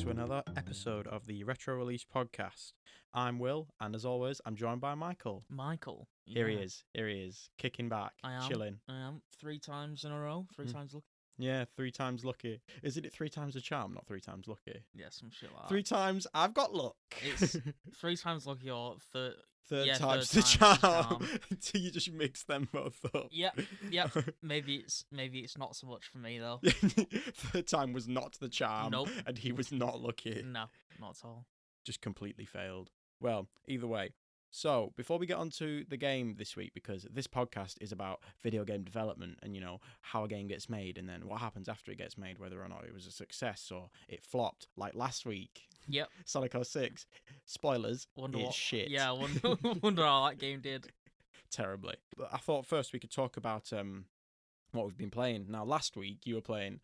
to another episode of the Retro Release Podcast. I'm Will, and as always, I'm joined by Michael. Michael. Here he is, kicking back, chilling. I am. 3 times in a row. 3 times lucky. Yeah, 3 times lucky. Isn't it 3 times a charm, not 3 times lucky? Yeah, some shit like that. 3 times I've got luck. It's 3 times lucky or third yeah, time's third the time's the charm. charm. Until you just mix them both up. Yep. Maybe it's not so much for me though. Third time was not the charm. Nope. And he was not lucky. No, not at all. Just completely failed. Well, either way. So, before we get on to the game this week, because this podcast is about video game development and, you know, how a game gets made and then what happens after it gets made, whether or not it was a success or it flopped, like last week. Yep. Sonic 06. Spoilers, it's shit. Yeah, wonder how that game did. Terribly. But I thought first we could talk about what we've been playing. Now, last week you were playing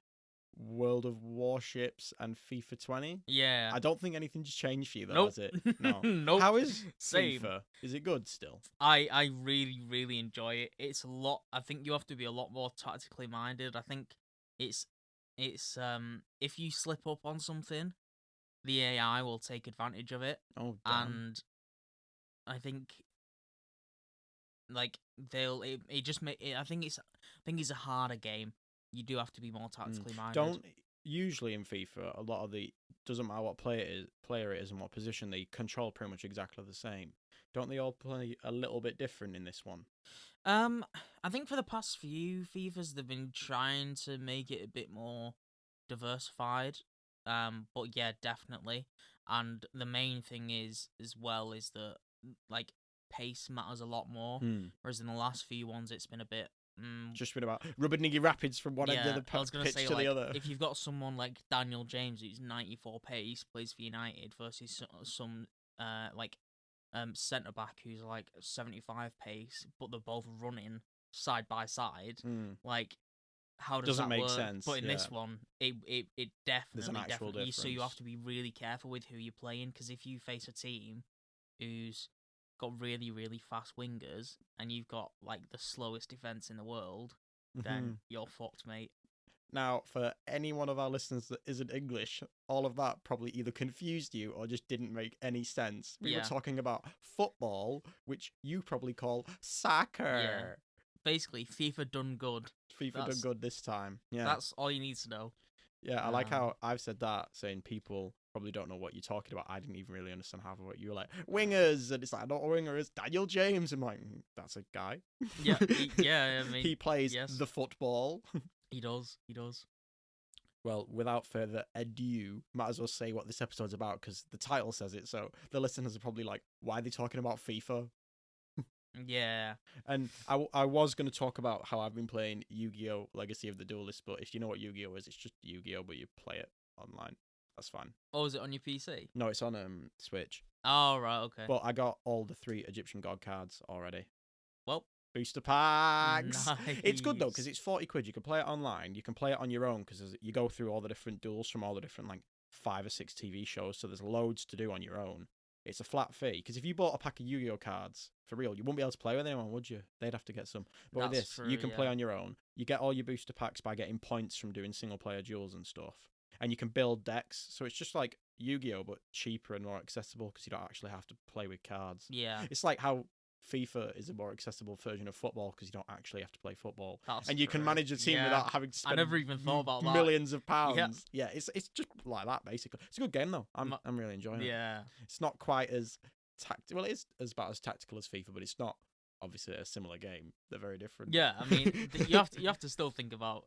World of Warships and FIFA 20. Yeah. I don't think anything's changed for you though, Nope. has it? No. Nope. How is Same. FIFA? Is it good still? I really enjoy it. It's a lot. I think you have to be a lot more tactically minded. I think it's if you slip up on something, the AI will take advantage of it. Oh, damn. And I think like it just make it, I think it's a harder game. You do have to be more tactically minded. Don't usually in FIFA a lot of the doesn't matter what player it is and what position, they control pretty much exactly the same. Don't they all play a little bit different in this one? I think for the past few FIFAs they've been trying to make it a bit more diversified. But yeah, definitely. And the main thing is that like pace matters a lot more. Whereas in the last few ones it's been a bit just been about rubber niggy rapids from one end of the pitch to the other. If you've got someone like Daniel James who's 94 pace, plays for United, versus some centre back who's like 75 pace, but they're both running side by side, like how does Doesn't that make work? sense. But in this one, it There's an actual definitely. So you difference. have to be really careful with who you're playing, because if you face a team who's got really fast wingers and you've got like the slowest defense in the world, then you're fucked, mate. Now, for any one of our listeners that isn't English, all of that probably either confused you or just didn't make any sense. We were talking about football, which you probably call soccer. Yeah. Basically, FIFA done good. Done good this time. Yeah. That's all you need to know. Yeah, I like how I've said that, saying people probably don't know what you're talking about. I didn't even really understand half of what you were like. Wingers! And it's like, not a winger, it's Daniel James. I'm like, that's a guy. Yeah, I mean... he plays the football. He does. Well, without further ado, might as well say what this episode's about, because the title says it, so the listeners are probably like, why are they talking about FIFA? Yeah. And I was going to talk about how I've been playing Yu-Gi-Oh! Legacy of the Duelist, but if you know what Yu-Gi-Oh! Is, it's just Yu-Gi-Oh! But you play it online. That's fine. Oh, is it on your PC? No, it's on Switch. Oh, right, okay. But I got all the 3 Egyptian God cards already. Well, booster packs. Nice. It's good though, because it's 40 quid. You can play it online. You can play it on your own, because you go through all the different duels from all the different like 5 or 6 TV shows. So there's loads to do on your own. It's a flat fee, because if you bought a pack of Yu-Gi-Oh cards for real, you wouldn't be able to play with anyone, would you? They'd have to get some. But with this, you can play on your own. You get all your booster packs by getting points from doing single player duels and stuff. And you can build decks, so it's just like Yu-Gi-Oh but cheaper and more accessible, because you don't actually have to play with cards. Yeah. It's like how FIFA is a more accessible version of football, because you don't actually have to play football. That's and you true. can manage a team without having to spend I never even thought about that. millions of pounds. Yeah, it's just like that, basically. It's a good game, though. I'm really enjoying it. Yeah. It's not quite as well, it is about as tactical as FIFA, but it's not obviously a similar game. They're very different. Yeah, I mean, you have to still think about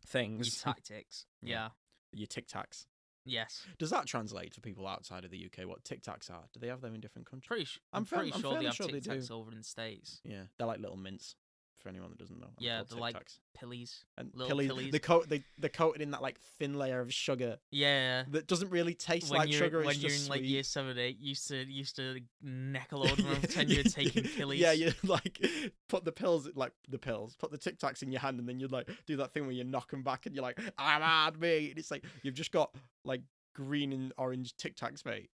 things. Your tactics. Yeah. Your tic-tacs. Yes. Does that translate for people outside of the UK, what tic-tacs are? Do they have them in different countries? I'm pretty sure they have sure tic-tacs over in the States. Yeah, they're like little mints, for anyone that doesn't know. Yeah, they're like pillies. And little pillies. They're coated in that like thin layer of sugar. Yeah. That doesn't really taste like sugar. When it's you're just in like sweet. year 7, 8, used to neck a load of them and pretend you were taking pillies. Yeah, you like put the Tic Tacs in your hand, and then you'd like do that thing where you knock them back, and you're like, I'm hard, mate. And it's like you've just got like green and orange Tic Tacs, mate,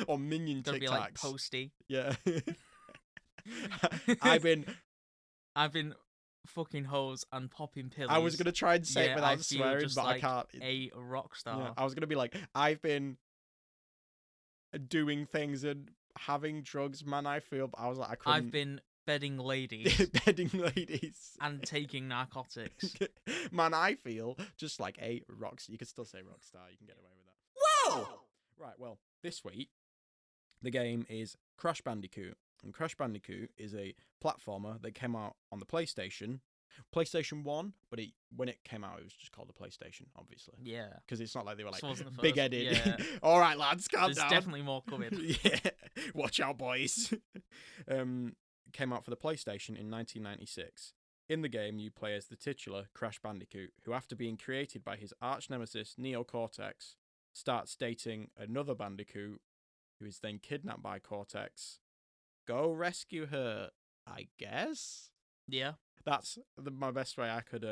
or minion Tic Tacs. Be like posty. Yeah. I've been fucking hoes and popping pills. I was gonna try and say it I without feel swearing, just but like I can't. a rock star. Yeah, I was gonna be like, I've been doing things and having drugs, man. I feel, but I was like, I couldn't. I've been bedding ladies bedding ladies and taking narcotics. Man, I feel just like a rock star. You could still say rock star. You can get away with that. Whoa! Right. Well, this week the game is Crash Bandicoot, and Crash Bandicoot is a platformer that came out on the PlayStation 1, but when it came out, it was just called the PlayStation, obviously. Yeah. Because it's not like they were like This wasn't the big first- headed. yeah. All right, lads, calm There's down. definitely more coming. Yeah, watch out, boys. Came out for the PlayStation in 1996. In the game, you play as the titular Crash Bandicoot, who, after being created by his arch nemesis Neo Cortex, starts dating another Bandicoot, who is then kidnapped by Cortex. Go rescue her, I guess. Yeah. That's my best way I could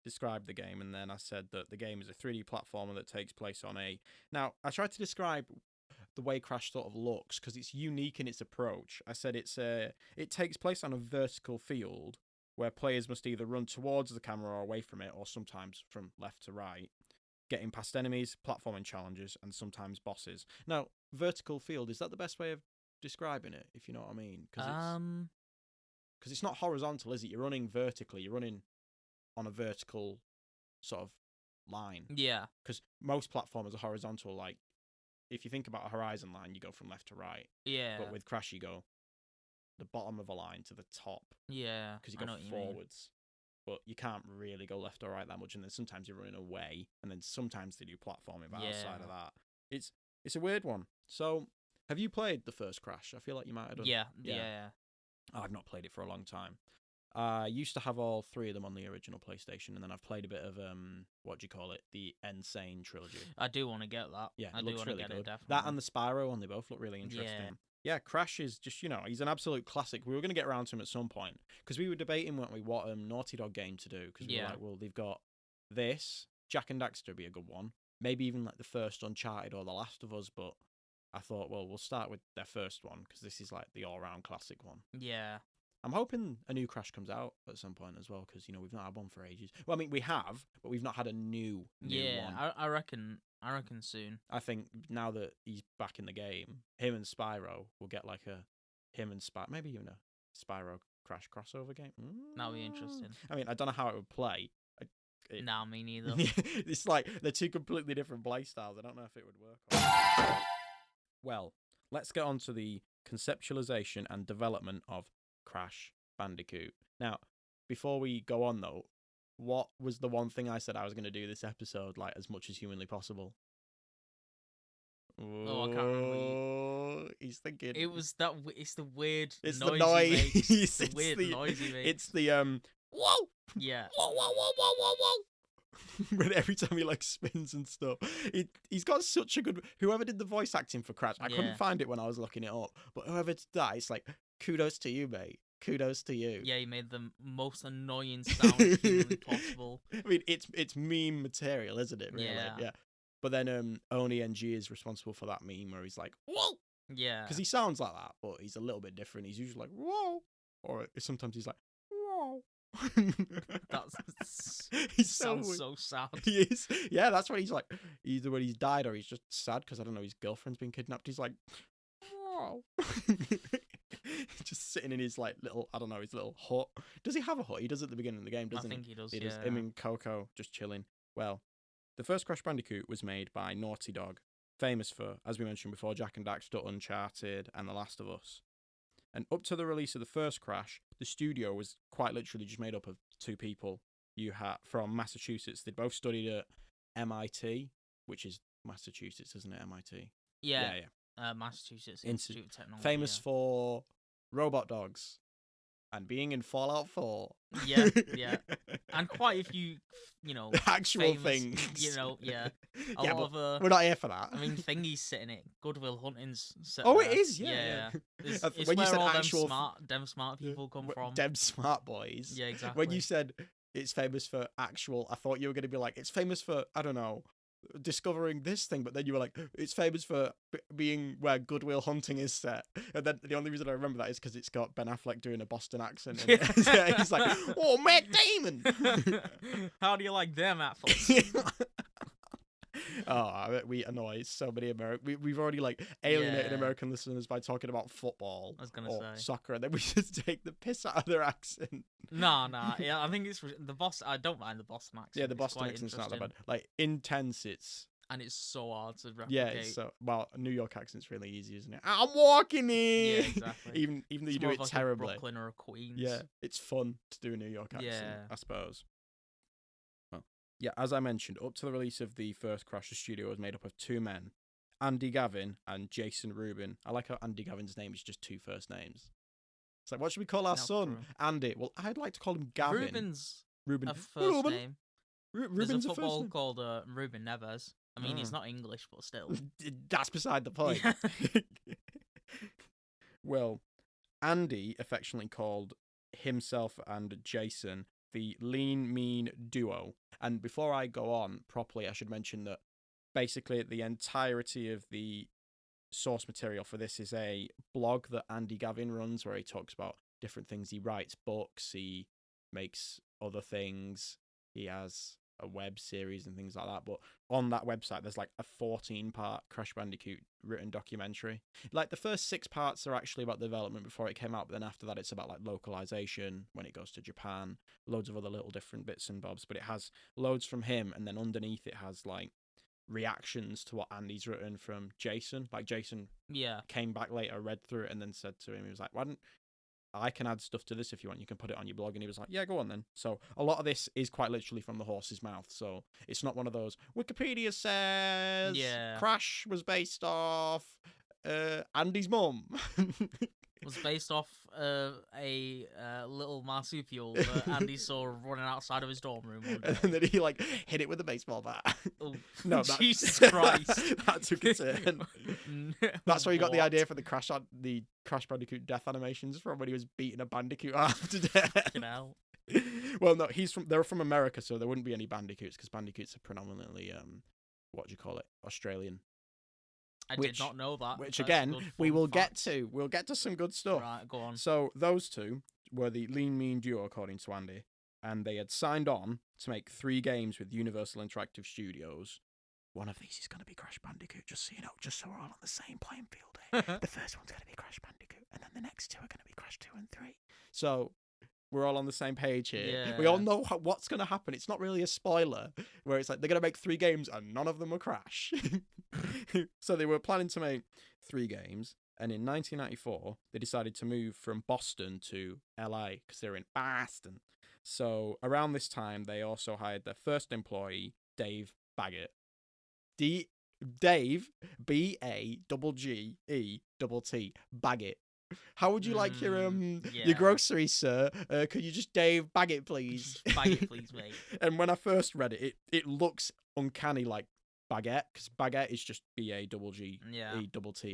describe the game. And then I said that the game is a 3D platformer that takes place on a... Now, I tried to describe the way Crash sort of looks because it's unique in its approach. I said it takes place on a vertical field where players must either run towards the camera or away from it, or sometimes from left to right, getting past enemies, platforming challenges, and sometimes bosses. Now, vertical field, is that the best way of describing it, if you know what I mean? Because it's not horizontal, is it? You're running vertically. You're running on a vertical sort of line. Yeah. Because most platformers are horizontal. Like, if you think about a horizon line, you go from left to right. Yeah. But with Crash, you go the bottom of a line to the top. Yeah. Because you I go know what you mean. forwards. But you can't really go left or right that much. And then sometimes you're running away. And then sometimes they do platforming. But outside of that, it's a weird one. So, have you played the first Crash? I feel like you might have done. Yeah. I've not played it for a long time. I used to have all 3 of them on the original PlayStation, and then I've played a bit of what do you call it? The Insane trilogy. I do want to get that. Yeah, I it do looks want to really get good. it, definitely. That and the Spyro one, they both look really interesting. Yeah, Crash is just, he's an absolute classic. We were going to get around to him at some point, because we were debating, weren't we, what Naughty Dog game to do, because we were like, well, they've got this, Jak and Daxter would be a good one, maybe even like the first Uncharted or The Last of Us, but I thought, well, we'll start with their first one, because this is like the all-round classic one. Yeah. I'm hoping a new Crash comes out at some point as well, because we've not had one for ages. Well, I mean, we have, but we've not had a new one. I reckon soon. I think now that he's back in the game, him and Spyro will get like maybe even a Spyro Crash crossover game. That'll be interesting. I mean, I don't know how it would play. Nah, me neither. It's like they're 2 completely different play styles. I don't know if it would work. Well, let's get on to the conceptualization and development of Crash Bandicoot. Now, before we go on though, what was the one thing I said I was going to do this episode like as much as humanly possible? Oh, I can't remember. He's thinking. It was that. It's the weird. It's noise the noise. He makes. It's the weird noise he makes. It's the whoa. Yeah. Whoa, whoa, whoa, whoa, whoa, whoa. When every time he like spins and stuff, he's got such a good. Whoever did the voice acting for Crash, I couldn't find it when I was looking it up. But whoever did that, it's like kudos to you, mate. Kudos to you. Yeah, he made the most annoying sound humanly possible. I mean, it's meme material, isn't it? Really? Yeah. But then Oni NG is responsible for that meme where he's like, whoa. Yeah. Because he sounds like that, but he's a little bit different. He's usually like, whoa. Or sometimes he's like, whoa. He sounds so sad. He is. Yeah, that's what he's like. Either when he's died or he's just sad because, I don't know, his girlfriend's been kidnapped. He's like, whoa. Just sitting in his like little, I don't know, his little hut. Does he have a hut? He does at the beginning of the game, doesn't he? I think he does, He does. Him and Coco just chilling. Well, the first Crash Bandicoot was made by Naughty Dog, famous for, as we mentioned before, Jak and Daxter, Uncharted, and The Last of Us. And up to the release of the first Crash, the studio was quite literally just made up of 2 people. You had from Massachusetts. They'd both studied at MIT, which is Massachusetts, isn't it? MIT. Yeah. Massachusetts Institute of Technology. Famous for robot dogs and being in Fallout 4. Yeah. And quite a few, actual famous, things. A Yeah, lot of we're not here for that. I mean, Thingy's sitting it. Goodwill Hunting's set Oh, there. it is, yeah. It's When you where said all actual them smart people come from. Dem smart boys. Yeah, exactly. When you said it's famous for actual, I thought you were going to be like, it's famous for, I don't know, discovering this thing, but then you were like, it's famous for being where Good Will Hunting is set. And then the only reason I remember that is because it's got Ben Affleck doing a Boston accent. And yeah, he's like, oh, Matt Damon. How do you like them apples? Oh, I bet we annoy so many American. We've already like alienated Yeah. American listeners by talking about football I was gonna or say. soccer, and then we just take the piss out of their accent. No, yeah, I think it's the Boston. I don't mind the Boston accent. Yeah, the It's Boston quite accent's not that interesting, bad. Like intense, it's and it's so hard to replicate. yeah. It's so well, New York accent's really easy, isn't it? I'm walking in. Yeah, exactly. even though you It's do more it of like a terribly. Brooklyn or a Queens. Yeah, it's fun to do a New York accent, Yeah. I suppose. Well, yeah, as I mentioned, up to the release of the first Crash, the studio was made up of 2 men, Andy Gavin and Jason Rubin. I like how Andy Gavin's name is just 2 first names. It's like, what should we call our No, son? true. Andy. Well, I'd like to call him Gavin. Ruben's a first Ruben. name. Ruben's There's a first football name. called Ruben Neves. I mean, he's not English, but still. That's beside the point. Yeah. Well, Andy affectionately called himself and Jason the Lean Mean Duo. And before I go on properly, I should mention that basically the entirety of the source material for this is a blog that Andy Gavin runs where he talks about different things. He writes books, he makes other things, he has a web series and things like that. But on that website, there's like a 14-part Crash Bandicoot written documentary. Like the first 6 parts are actually about the development before it came out, but then after that, it's about like localization when it goes to Japan, loads of other little different bits and bobs. But it has loads from him, and then underneath it has like reactions to what Andy's written from Jason. Like Jason Yeah. came back later, read through it, and then said to him, he was like, why don't I can add stuff to this if you want. You can put it on your blog. And he was like, yeah, go on then. So a lot of this is quite literally from the horse's mouth. So it's not one of those, Wikipedia says Crash was based off Andy's mum. Was based off a little marsupial that Andy saw running outside of his dorm room one day. And then he like hit it with a baseball bat. Oh, No, Jesus Christ. That took a turn. That's where you got the idea for the Crash Bandicoot death animations from, when he was beating a bandicoot half to death. Fucking hell. Well, no, they're from America, so there wouldn't be any bandicoots because bandicoots are predominantly what do you call it, Australian. I did not know that. Which That's again, a good we fun will fact. get to. We'll get to some good stuff. Right, go on. So those 2 were the Lean Mean Duo, according to Andy, and they had signed on to make 3 games with Universal Interactive Studios. One of these is going to be Crash Bandicoot, just so you know, just so we're all on the same playing field here. The first one's going to be Crash Bandicoot, and then the next 2 are going to be Crash 2 and 3. So we're all on the same page here. Yeah. We all know what's going to happen. It's not really a spoiler, where it's like they're going to make 3 games and none of them are Crash. So they were planning to make 3 games, and in 1994 they decided to move from Boston to LA because they're in Boston. So around this time they also hired their first employee, Dave Baggett. Dave Bagget. Baggett. How would you like your groceries, sir? Could you just Dave Baggett, please? Just bag it, please, mate. And when I first read it, it looks uncanny like baguette, because baguette is just BAGGET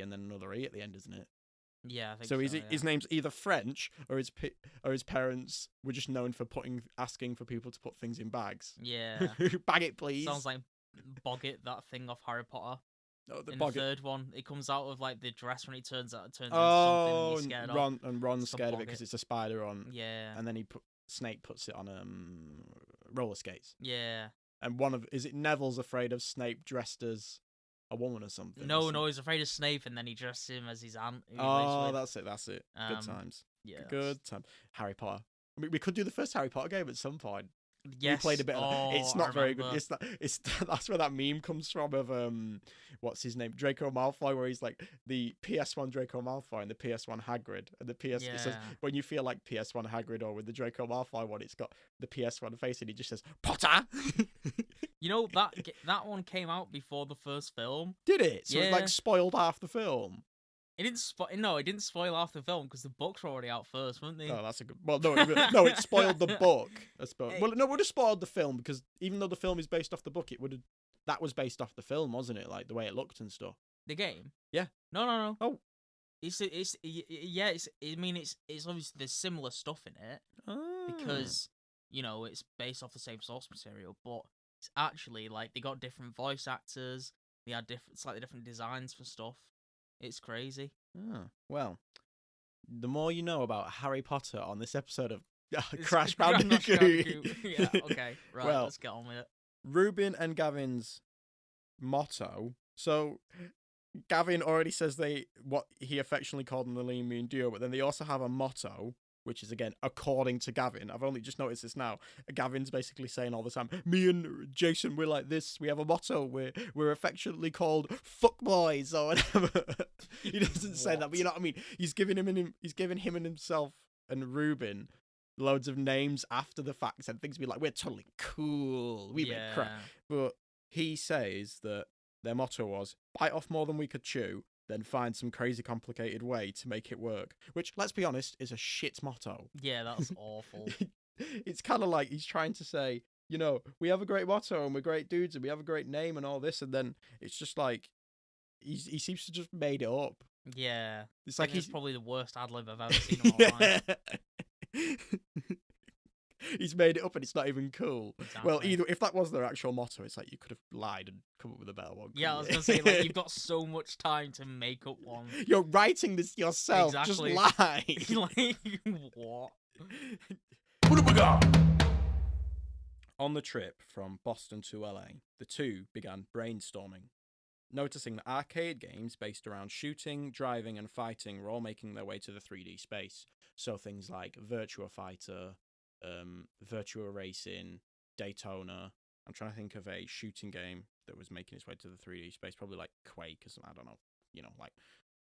and then another E at the end, isn't it? Yeah, I think So so. his name's either French or his parents were just known for asking for people to put things in bags. Yeah. Bag it, please. Sounds like Boggett, that thing off Harry Potter. Oh, In Boggett. the third one, it comes out of like the dress when it turns into something Oh, he's scared and of. Ron's It's a scared of it Boggett. because it's a spider on. Yeah. And then Snape puts it on roller skates. Yeah. And is it Neville's afraid of Snape dressed as a woman or something? No, he's afraid of Snape, and then he dresses him as his aunt. who he Oh, lives that's it. Good times. with. Yeah. Good time. Harry Potter. I mean, we could do the first Harry Potter game at some point. Yes. We played a bit of that. It's I not very good. remember. That's where that meme comes from of what's his name, Draco Malfoy, where he's like the PS1 Draco Malfoy and the PS1 Hagrid, and the PS. It says Yeah. when you feel like PS1 Hagrid, or with the Draco Malfoy one, it's got the PS1 face and he just says Potter. You know that one came out before the first film. Did it? So it Yeah. like spoiled half the film. It didn't it didn't spoil half the film because the books were already out first, weren't they? Oh, that's a good. Well, no, it spoiled the book. I suppose. Well, no, it would have spoiled the film because even though the film is based off the book, that was based off the film, wasn't it? Like the way it looked and stuff. The game. Yeah. No. Oh. It's I mean it's obviously there's similar stuff in it because it's based off the same source material, but it's actually like they got different voice actors. They had slightly different designs for stuff. It's crazy. Oh, well, the more you know about Harry Potter on this episode of It's Crash Crash Bandicoot. Yeah, okay. Right, Well, let's get on with it. Ruben and Gavin's motto. So Gavin already says what he affectionately called them the Lean Mean Duo, but then they also have a motto, which is again according to Gavin. I've only just noticed this now. Gavin's basically saying all the time, "Me and Jason, we're like this. We have a motto. We're affectionately called fuck boys or whatever." He doesn't say that, but you know what I mean. He's giving him and himself and Ruben loads of names after the fact and things be like, "We're totally cool. We make crap." But he says that their motto was, "Bite off more than we could chew, then find some crazy complicated way to make it work." Which, let's be honest, is a shit motto. Yeah, that's awful. It's kind of like he's trying to say, you know, we have a great motto and we're great dudes and we have a great name and all this, and then it's just like he seems to just made it up. Yeah. It's like he's he's probably the worst ad-lib I've ever seen in my life. He's made it up and it's not even cool. Exactly. Well, either if that was their actual motto, it's like you could have lied and come up with a better one. Yeah, I was gonna say, like, you've got so much time to make up one. You're writing this yourself. Exactly. Just lie. Like, what? On the trip from Boston to LA, the two began brainstorming, noticing that arcade games based around shooting, driving, and fighting were all making their way to the 3D space. So things like Virtua Fighter, Virtua Racing, Daytona. I'm trying to think of a shooting game that was making its way to the 3D space, probably like Quake or something, I don't know. You know, like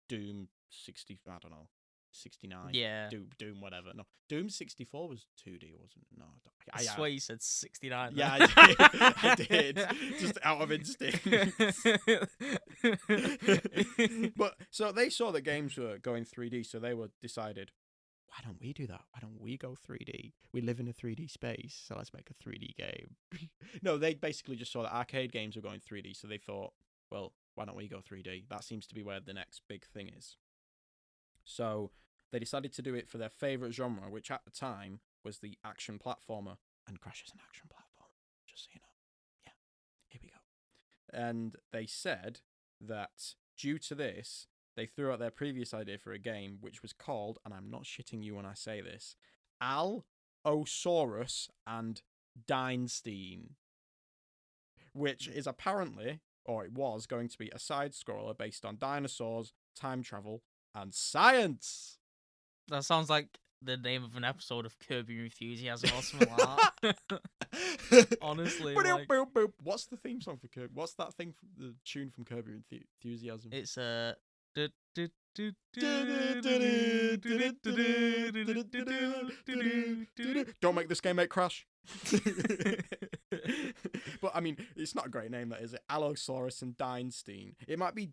Doom 60, I don't know, 69. Yeah. Doom whatever. No, Doom 64 was 2D, wasn't it? No, I swear you said 69. Yeah, I did. Just out of instinct. But so they saw that games were going 3D, so they were decided, why don't we do that? Why don't we go 3D? We live in a 3D space, so let's make a 3D game. No, they basically just saw that arcade games were going 3D, so they thought, well, why don't we go 3D? That seems to be where the next big thing is. So they decided to do it for their favourite genre, which at the time was the action platformer. And Crash is an action platformer, just so you know. Yeah, here we go. And they said that due to this, they threw out their previous idea for a game, which was called, and I'm not shitting you when I say this, Allosaurus and Dynstein, which is apparently, or it was going to be a side-scroller based on dinosaurs, time travel, and science. That sounds like the name of an episode of Curb Your Enthusiasm or something like that. Honestly, like... What's the theme song for Curb? What's that thing? The tune from Curb Your Enthusiasm? It's Don't make this game make Crash. But I mean, it's not a great name, that is it? Allosaurus and Dynstein. It might be.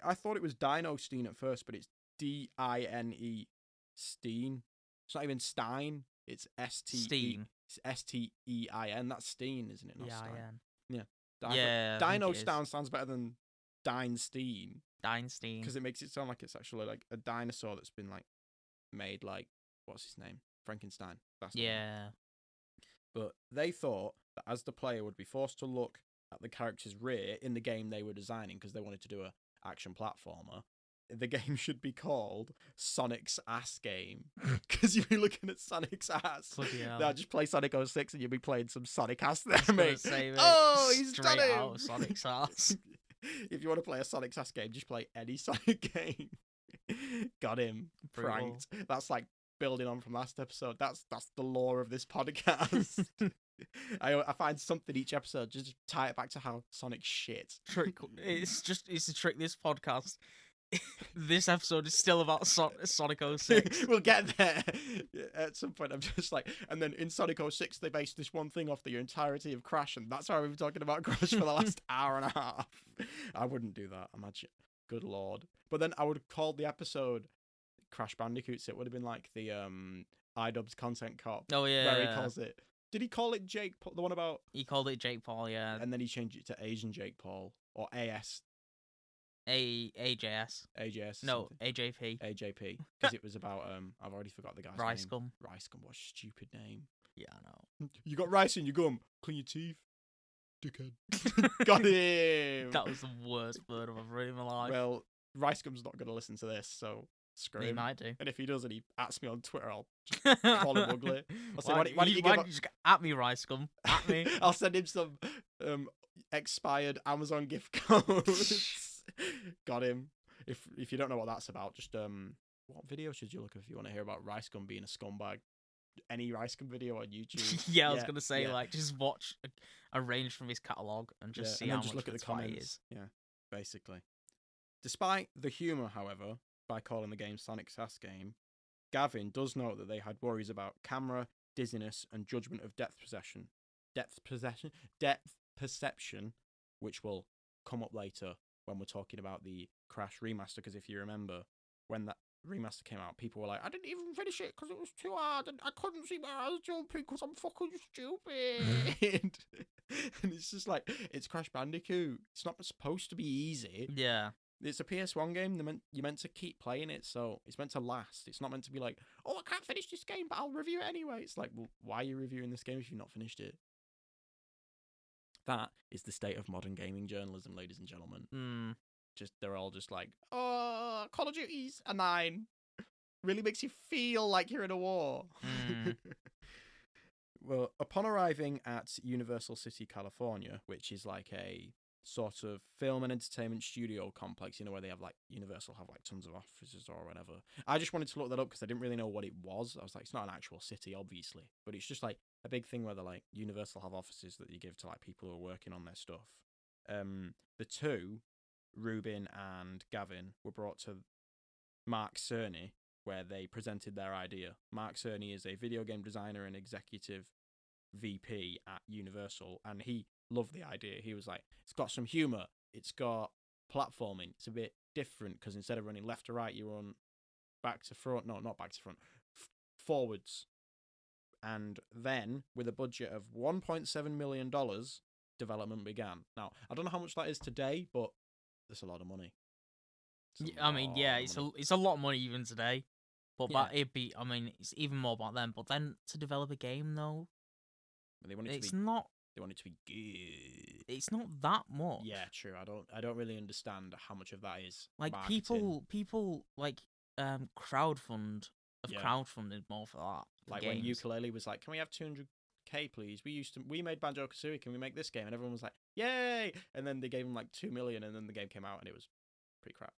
I thought it was Dinostein at first, but it's D-I-N-E Steen. It's not even Stein. It's S-T-E. It's S-T-E-I-N. That's Steen, isn't it? Not Stein. Yeah. Dino sounds better than Dynstein. Dynstein. Because it makes it sound like it's actually like a dinosaur that's been like made like, what's his name? Frankenstein. That's yeah. But they thought that as the player would be forced to look at the character's rear in the game they were designing, because they wanted to do a action platformer, the game should be called Sonic's Ass Game. Because you'd be looking at Sonic's ass. Now just play Sonic 06 and you'll be playing some Sonic ass there, mate. Oh, he's done it! Out of Sonic's ass. If you want to play a Sonic's Ass Game, just play any Sonic game. Got him. Pranked. That's like building on from last episode. That's the lore of this podcast. I find something each episode, just tie it back to how Sonic's shit. It's a trick, this podcast. This episode is still about Sonic 06. We'll get there at some point. I'm just like, and then in Sonic 06 they based this one thing off the entirety of Crash, and that's why we've been talking about Crash for the last hour and a half. I wouldn't do that, imagine. Good lord. But then I would have called the episode Crash Bandicoot, so it would have been like the iDubbbz Content Cop. Oh yeah. Where he calls it. Did he call it Jake? The one about? He called it Jake Paul, yeah. And then he changed it to Asian Jake Paul or AS. AJS. AJS. No, something. AJP. AJP. Because it was about I've already forgot the guy's Rice name. Gum. Rice Gum. What a stupid name. Yeah, I know. You got rice in your gum. Clean your teeth. Dickhead. Got him. That was the worst word I've ever heard in my life. Well, Ricegum's not going to listen to this, so screw He him. might do. And if he does and he ats me on Twitter, I'll just call him ugly. I'll say, why don't you give just at me, Rice Scum? At me. I'll send him some expired Amazon gift codes. Got him. If you don't know what that's about, just what video should you look if you want to hear about Ricegum being a scumbag? Any Ricegum video on YouTube? Yeah, I was gonna say like just watch a range from his catalog and just see and how then just much look at the comments. comments. Yeah, basically. Despite the humour, however, by calling the game Sonic SAS game, Gavin does note that they had worries about camera, dizziness, and judgment of depth perception, which will come up later when we're talking about the Crash remaster. Because if you remember, when that remaster came out, people were like, I didn't even finish it because it was too hard and I couldn't see where I was jumping because I'm fucking stupid. And it's just like, it's Crash Bandicoot. It's not supposed to be easy. Yeah. It's a PS1 game. You're meant to keep playing it, so it's meant to last. It's not meant to be like, oh, I can't finish this game, but I'll review it anyway. It's like, well, why are you reviewing this game if you've not finished it? That is the state of modern gaming journalism, ladies and gentlemen. They're all just like, oh, Call of Duty's a 9. Really makes you feel like you're in a war. Well, upon arriving at Universal City, California, which is like a sort of film and entertainment studio complex, where they have like Universal have like tons of offices or whatever. I just wanted to look that up because I didn't really know what it was. I was like, it's not an actual city, obviously, but it's just like a big thing where they're like Universal have offices that you give to like people who are working on their stuff. The two, Ruben and Gavin, were brought to Mark Cerny, where they presented their idea. Mark Cerny is a video game designer and executive VP at Universal, and he loved the idea. He was like, it's got some humor, it's got platforming, it's a bit different because instead of running left to right, you run back to front. No, not back to front, forwards. And then, with a budget of $1.7 million, development began. Now, I don't know how much that is today, but that's a lot of money. I mean, yeah, it's a lot of money even today. But it's even more back then. But then to develop a game, though, they want it They want it to be good. It's not that much. Yeah, true. I don't really understand how much of that is like marketing. people like crowdfunded more for that. Like when Ukulele was like, can we have 200k please? We made Banjo-Kazooie, can we make this game? And everyone was like, yay! And then they gave him like 2 million, and then the game came out and it was pretty crap.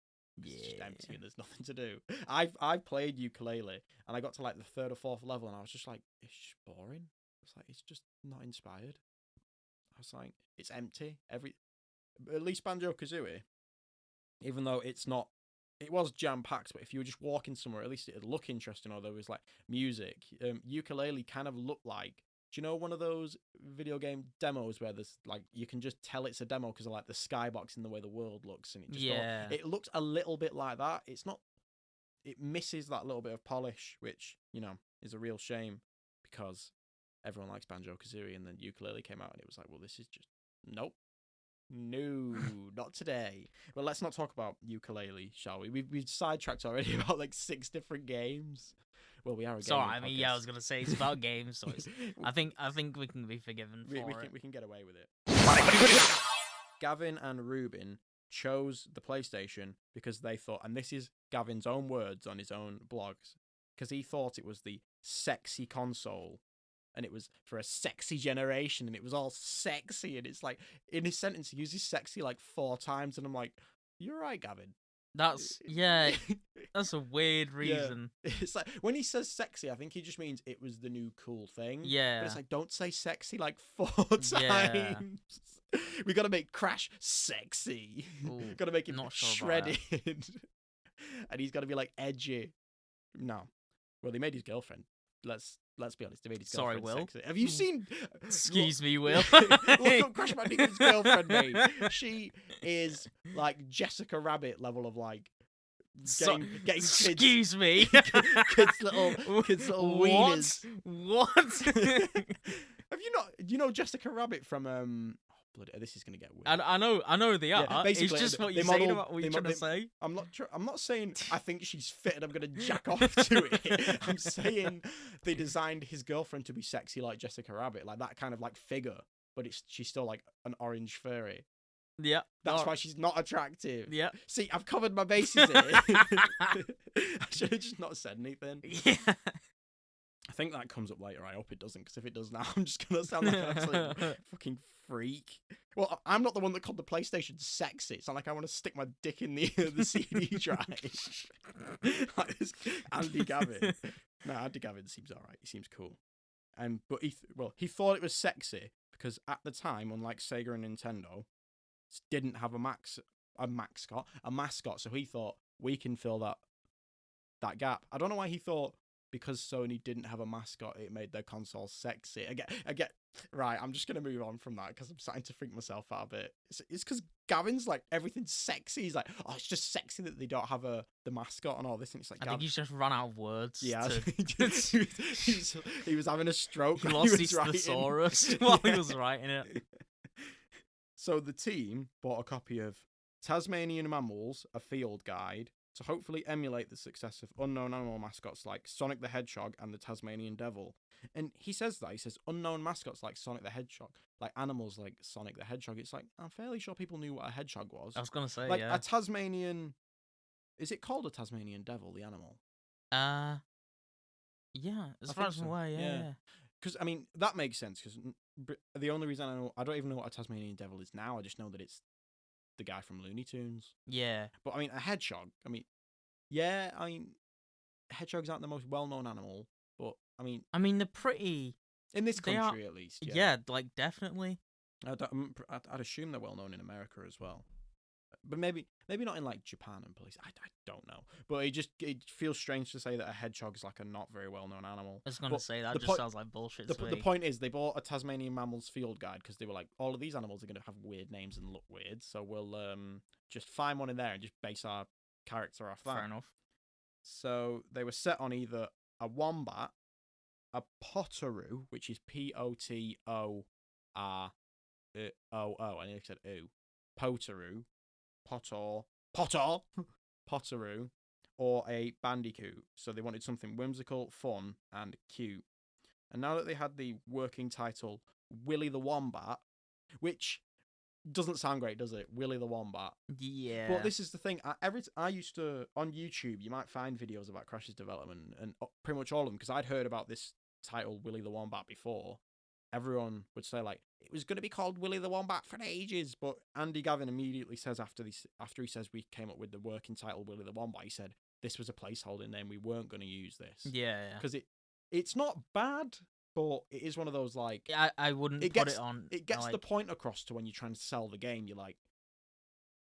It's just empty and there's nothing to do. I've played Ukulele and I got to like the 3rd or 4th level and I was just like, it's just boring. It's like, it's just not inspired. I was like, it's empty. At least Banjo-Kazooie, even though it was jam-packed, but if you were just walking somewhere, at least it'd look interesting, or there was like music. Ukulele kind of looked like, do you know one of those video game demos where there's like, you can just tell it's a demo because of like the skybox and the way the world looks, and it looks a little bit like that. It misses that little bit of polish, which, is a real shame because everyone likes Banjo-Kazooie, and then Ukulele came out and it was like, well, this is just, nope. No, not today. Well, let's not talk about Ukulele, shall we? We've sidetracked already about like 6 different games. Well, we are a gaming Sorry, I podcast. mean, yeah, I was gonna say it's about games, so I think we can be forgiven for it. We can get away with it. Gavin and Ruben chose the PlayStation because they thought, and this is Gavin's own words on his own blogs, because he thought it was the sexy console. And it was for a sexy generation, and it was all sexy. And it's like, in his sentence, he uses sexy like 4 times, and I'm like, you're right, Gavin. That's a weird reason. Yeah. It's like, when he says sexy, I think he just means it was the new cool thing. Yeah. But it's like, don't say sexy like 4 times. Yeah. We got to make Crash sexy. Got to make him shredded. And he's got to be like edgy. No. Well, they made his girlfriend. Let's be honest. They made his girlfriend sexy. Have you seen? Excuse me, Will. Look up Crash Bandicoot's girlfriend, mate. She is like Jessica Rabbit level of like getting kids. Excuse me. kids little wieners. What? Have you not? Do you know Jessica Rabbit from bloody, this is gonna get weird. I know they are. Yeah, basically, it's just what you're saying about what you're trying to say. I'm not saying I think she's fit and I'm gonna jack off to it. I'm saying they designed his girlfriend to be sexy like Jessica Rabbit, like that kind of like figure. but she's still like an orange furry. Yeah. That's why she's not attractive. Yeah. See, I've covered my bases here. I should have just not said anything. Yeah. I think that comes up later. I hope it doesn't, because if it does now, I'm just going to sound like an absolute fucking freak. Well, I'm not the one that called the PlayStation sexy. It's not like I want to stick my dick in the CD drive. Like this Andy Gavin. No, Andy Gavin seems alright. He seems cool. But he thought it was sexy because at the time, unlike Sega and Nintendo, didn't have a mascot. So he thought we can fill that gap. I don't know why he thought because Sony didn't have a mascot, it made their console sexy. I get right. I'm just gonna move on from that because I'm starting to freak myself out a bit. It's because Gavin's like everything's sexy. He's like, oh, it's just sexy that they don't have the mascot and all this. And it's like, I think he's just run out of words. Yeah, he was having a stroke. He lost his thesaurus while he was writing it. So the team bought a copy of Tasmanian Mammals, a field guide, to hopefully emulate the success of unknown animal mascots like Sonic the Hedgehog and the Tasmanian Devil. And he says unknown mascots like Sonic the Hedgehog, like animals like Sonic the Hedgehog. It's like, I'm fairly sure people knew what a hedgehog was. I was going to say, like yeah. a Tasmanian... Is it called a Tasmanian Devil, the animal? Yeah, as far as I'm aware, yeah. Because, I mean, that makes sense, because the only reason I don't even know what a Tasmanian Devil is now, I just know that it's the guy from Looney Tunes. Yeah. But, I mean, a hedgehog, hedgehogs aren't the most well-known animal, but, I mean, they're pretty... In this country, at least, yeah. Yeah, like, definitely. I'd assume they're well-known in America as well. But maybe not in, like, Japan and places. I don't know. But it feels strange to say that a hedgehog is, like, a not very well-known animal. I was going to say, that just sounds like bullshit to me. The point is, they bought a Tasmanian Mammals field guide because they were like, all of these animals are going to have weird names and look weird, so we'll just find one in there and just base our character off that. Fair enough. So they were set on either a wombat, a potteroo, which is Potoroo, I nearly said ooh, potteroo, potteroo, or a bandicoot. So they wanted something whimsical, fun, and cute. And now that they had the working title Willy the Wombat, which doesn't sound great, does it? Willy the Wombat. Yeah. But this is the thing. I used to, on YouTube, you might find videos about Crash's development, and pretty much all of them, because I'd heard about this title, Willy the Wombat, before. Everyone would say, like, it was going to be called Willy the Wombat for ages, but Andy Gavin immediately says after he says we came up with the working title Willy the Wombat, he said this was a placeholder name, we weren't going to use this. Yeah. Because it's not bad, but it is one of those, like... I wouldn't put it on... It gets the point across to when you're trying to sell the game. You're like,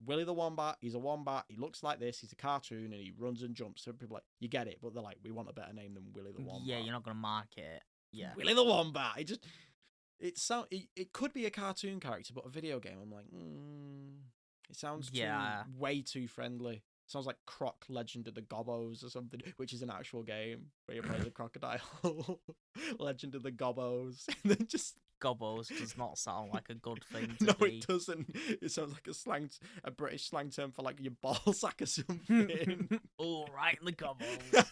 Willy the Wombat, he's a wombat, he looks like this, he's a cartoon, and he runs and jumps. So people are like, you get it, but they're like, we want a better name than Willy the Wombat. Yeah, you're not going to market it. Yeah. Willy the Wombat! It could be a cartoon character, but a video game, I'm like, it sounds way too friendly. It sounds like Croc Legend of the Gobbos or something, which is an actual game where you play the crocodile. Legend of the Gobbos. And then just... Gobbos does not sound like a good thing No, be. it doesn't. It sounds like a British slang term for like your ball sack or something. Oh, right in the Gobbos.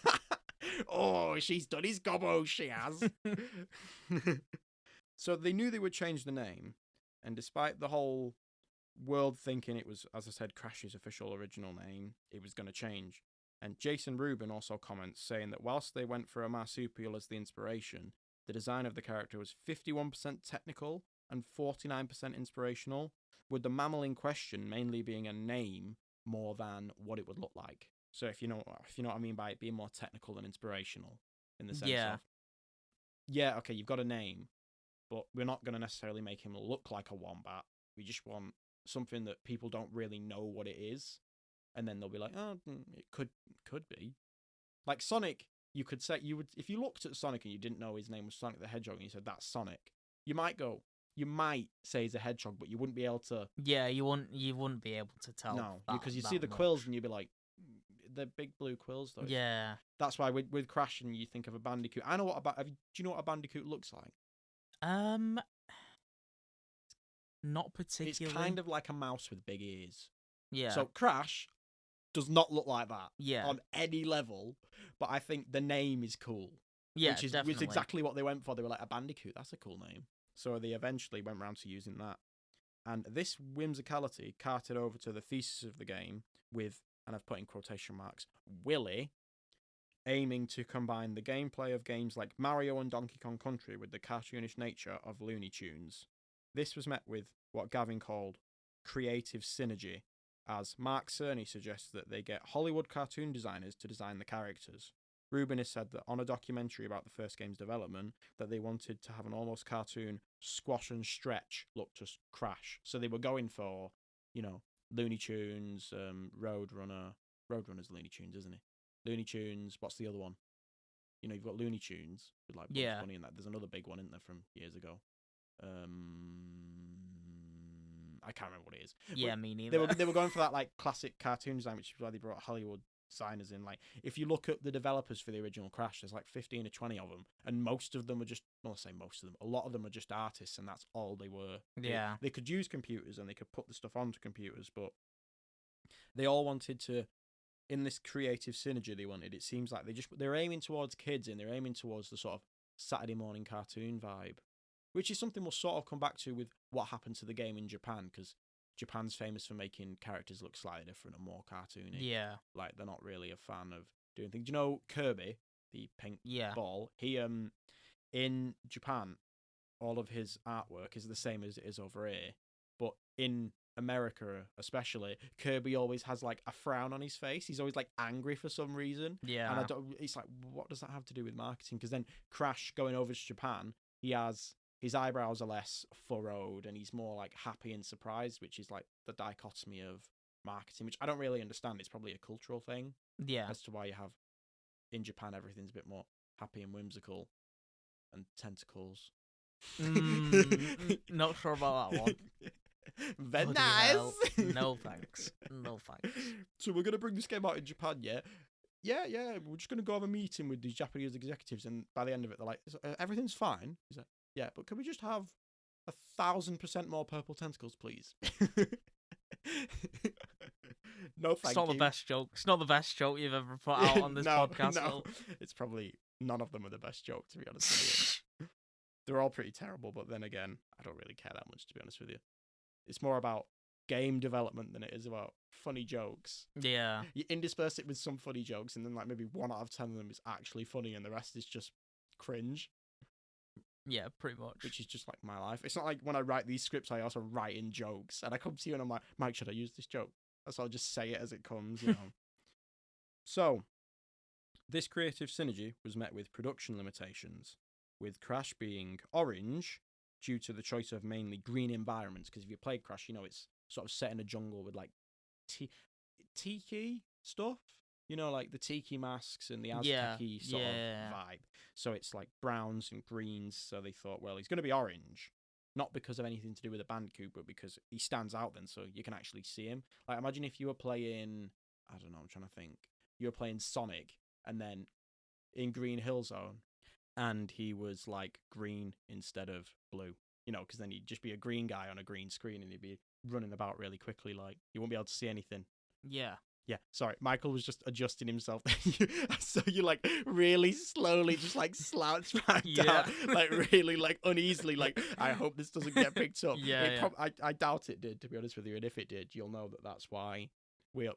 Oh, she's done his Gobbos, she has. So they knew they would change the name, and despite the whole world thinking it was, as I said, Crash's official original name, it was going to change. And Jason Rubin also comments saying that whilst they went for a marsupial as the inspiration, the design of the character was 51% technical and 49% inspirational, with the mammal in question mainly being a name more than what it would look like. So if you know what I mean by it being more technical than inspirational, in the sense of, okay, you've got a name, but we're not going to necessarily make him look like a wombat. We just want something that people don't really know what it is, and then they'll be like, oh, it could be. Like Sonic, you could say, if you looked at Sonic and you didn't know his name was Sonic the Hedgehog and you said, that's Sonic, you might say he's a hedgehog, but you wouldn't be able to... Yeah, you wouldn't be able to tell. No, because you see the quills and you'd be like, the big blue quills, though. Yeah. That's why with Crash and you think of a bandicoot. I know do you know what a bandicoot looks like? Not particularly. It's kind of like a mouse with big ears. Yeah. So Crash does not look like that. Yeah. On any level, but I think the name is cool. Yeah, which is exactly what they went for. They were like, a bandicoot, that's a cool name. So they eventually went round to using that. And this whimsicality carted over to the thesis of the game with, and I've put in quotation marks, Willy, aiming to combine the gameplay of games like Mario and Donkey Kong Country with the cartoonish nature of Looney Tunes. This was met with what Gavin called creative synergy, as Mark Cerny suggests that they get Hollywood cartoon designers to design the characters. Rubin has said that on a documentary about the first game's development, that they wanted to have an almost cartoon squash and stretch look to Crash. So they were going for, Looney Tunes, Roadrunner. Roadrunner's Looney Tunes, isn't he? Looney Tunes. What's the other one? You've got Looney Tunes with like Bugs Bunny and that. There's another big one, isn't there, from years ago? I can't remember what it is. Yeah, me neither. They were going for that like classic cartoon design, which is why they brought Hollywood designers in. Like, if you look at the developers for the original Crash, there's like 15 or 20 of them, and most of them are just, well, I'll say most of them, a lot of them are just artists, and that's all they were. Yeah. They could use computers and they could put the stuff onto computers, but they all wanted to, in this creative synergy they wanted, it seems like they're aiming towards kids and they're aiming towards the sort of Saturday morning cartoon vibe, which is something we'll sort of come back to with what happened to the game in Japan, because Japan's famous for making characters look slightly different and more cartoony. Yeah. Like, they're not really a fan of doing things. Do you know Kirby, the pink ball? He, in Japan, all of his artwork is the same as it is over here. But in America, especially, Kirby always has, like, a frown on his face. He's always, like, angry for some reason. Yeah. And it's like, what does that have to do with marketing? Because then Crash going over to Japan, his eyebrows are less furrowed and he's more like happy and surprised, which is like the dichotomy of marketing, which I don't really understand. It's probably a cultural thing. Yeah. As to why you have, in Japan, everything's a bit more happy and whimsical and tentacles. Not sure about that one. Very Bloody nice. hell. No thanks. No thanks. So we're going to bring this game out in Japan, yeah? Yeah. We're just going to go have a meeting with these Japanese executives, and by the end of it, they're like, everything's fine. He's like, yeah, but can we just have 1,000% more purple tentacles, please? No, thank you. It's not the best joke. It's not the best joke you've ever put out on this podcast. No, it's probably none of them are the best joke, to be honest with you. They're all pretty terrible, but then again, I don't really care that much, to be honest with you. It's more about game development than it is about funny jokes. Yeah. You intersperse it with some funny jokes, and then like maybe 1 out of 10 of them is actually funny, and the rest is just cringe. Yeah, pretty much. Which is just like my life. It's not like when I write these scripts, I also write in jokes, and I come to you and I'm like, Mike, should I use this joke? So I'll just say it as it comes, So, this creative synergy was met with production limitations, with Crash being orange due to the choice of mainly green environments, because if you play Crash, it's sort of set in a jungle with like tiki stuff, like the tiki masks and the Aztec-y sort of vibe. So it's like browns and greens, so they thought, well, he's going to be orange, not because of anything to do with the Bandicoot, but because he stands out then, so you can actually see him. Like, imagine if you were playing, I don't know, I'm trying to think, you were playing Sonic, and then in Green Hill Zone, and he was like green instead of blue, because then he'd just be a green guy on a green screen, and he'd be running about really quickly, like, you won't be able to see anything. Yeah, sorry, Michael was just adjusting himself. So you like really slowly just like slouch back down, like really like uneasily, like, I hope this doesn't get picked up. I doubt it did, to be honest with you, and if it did, you'll know that that's why we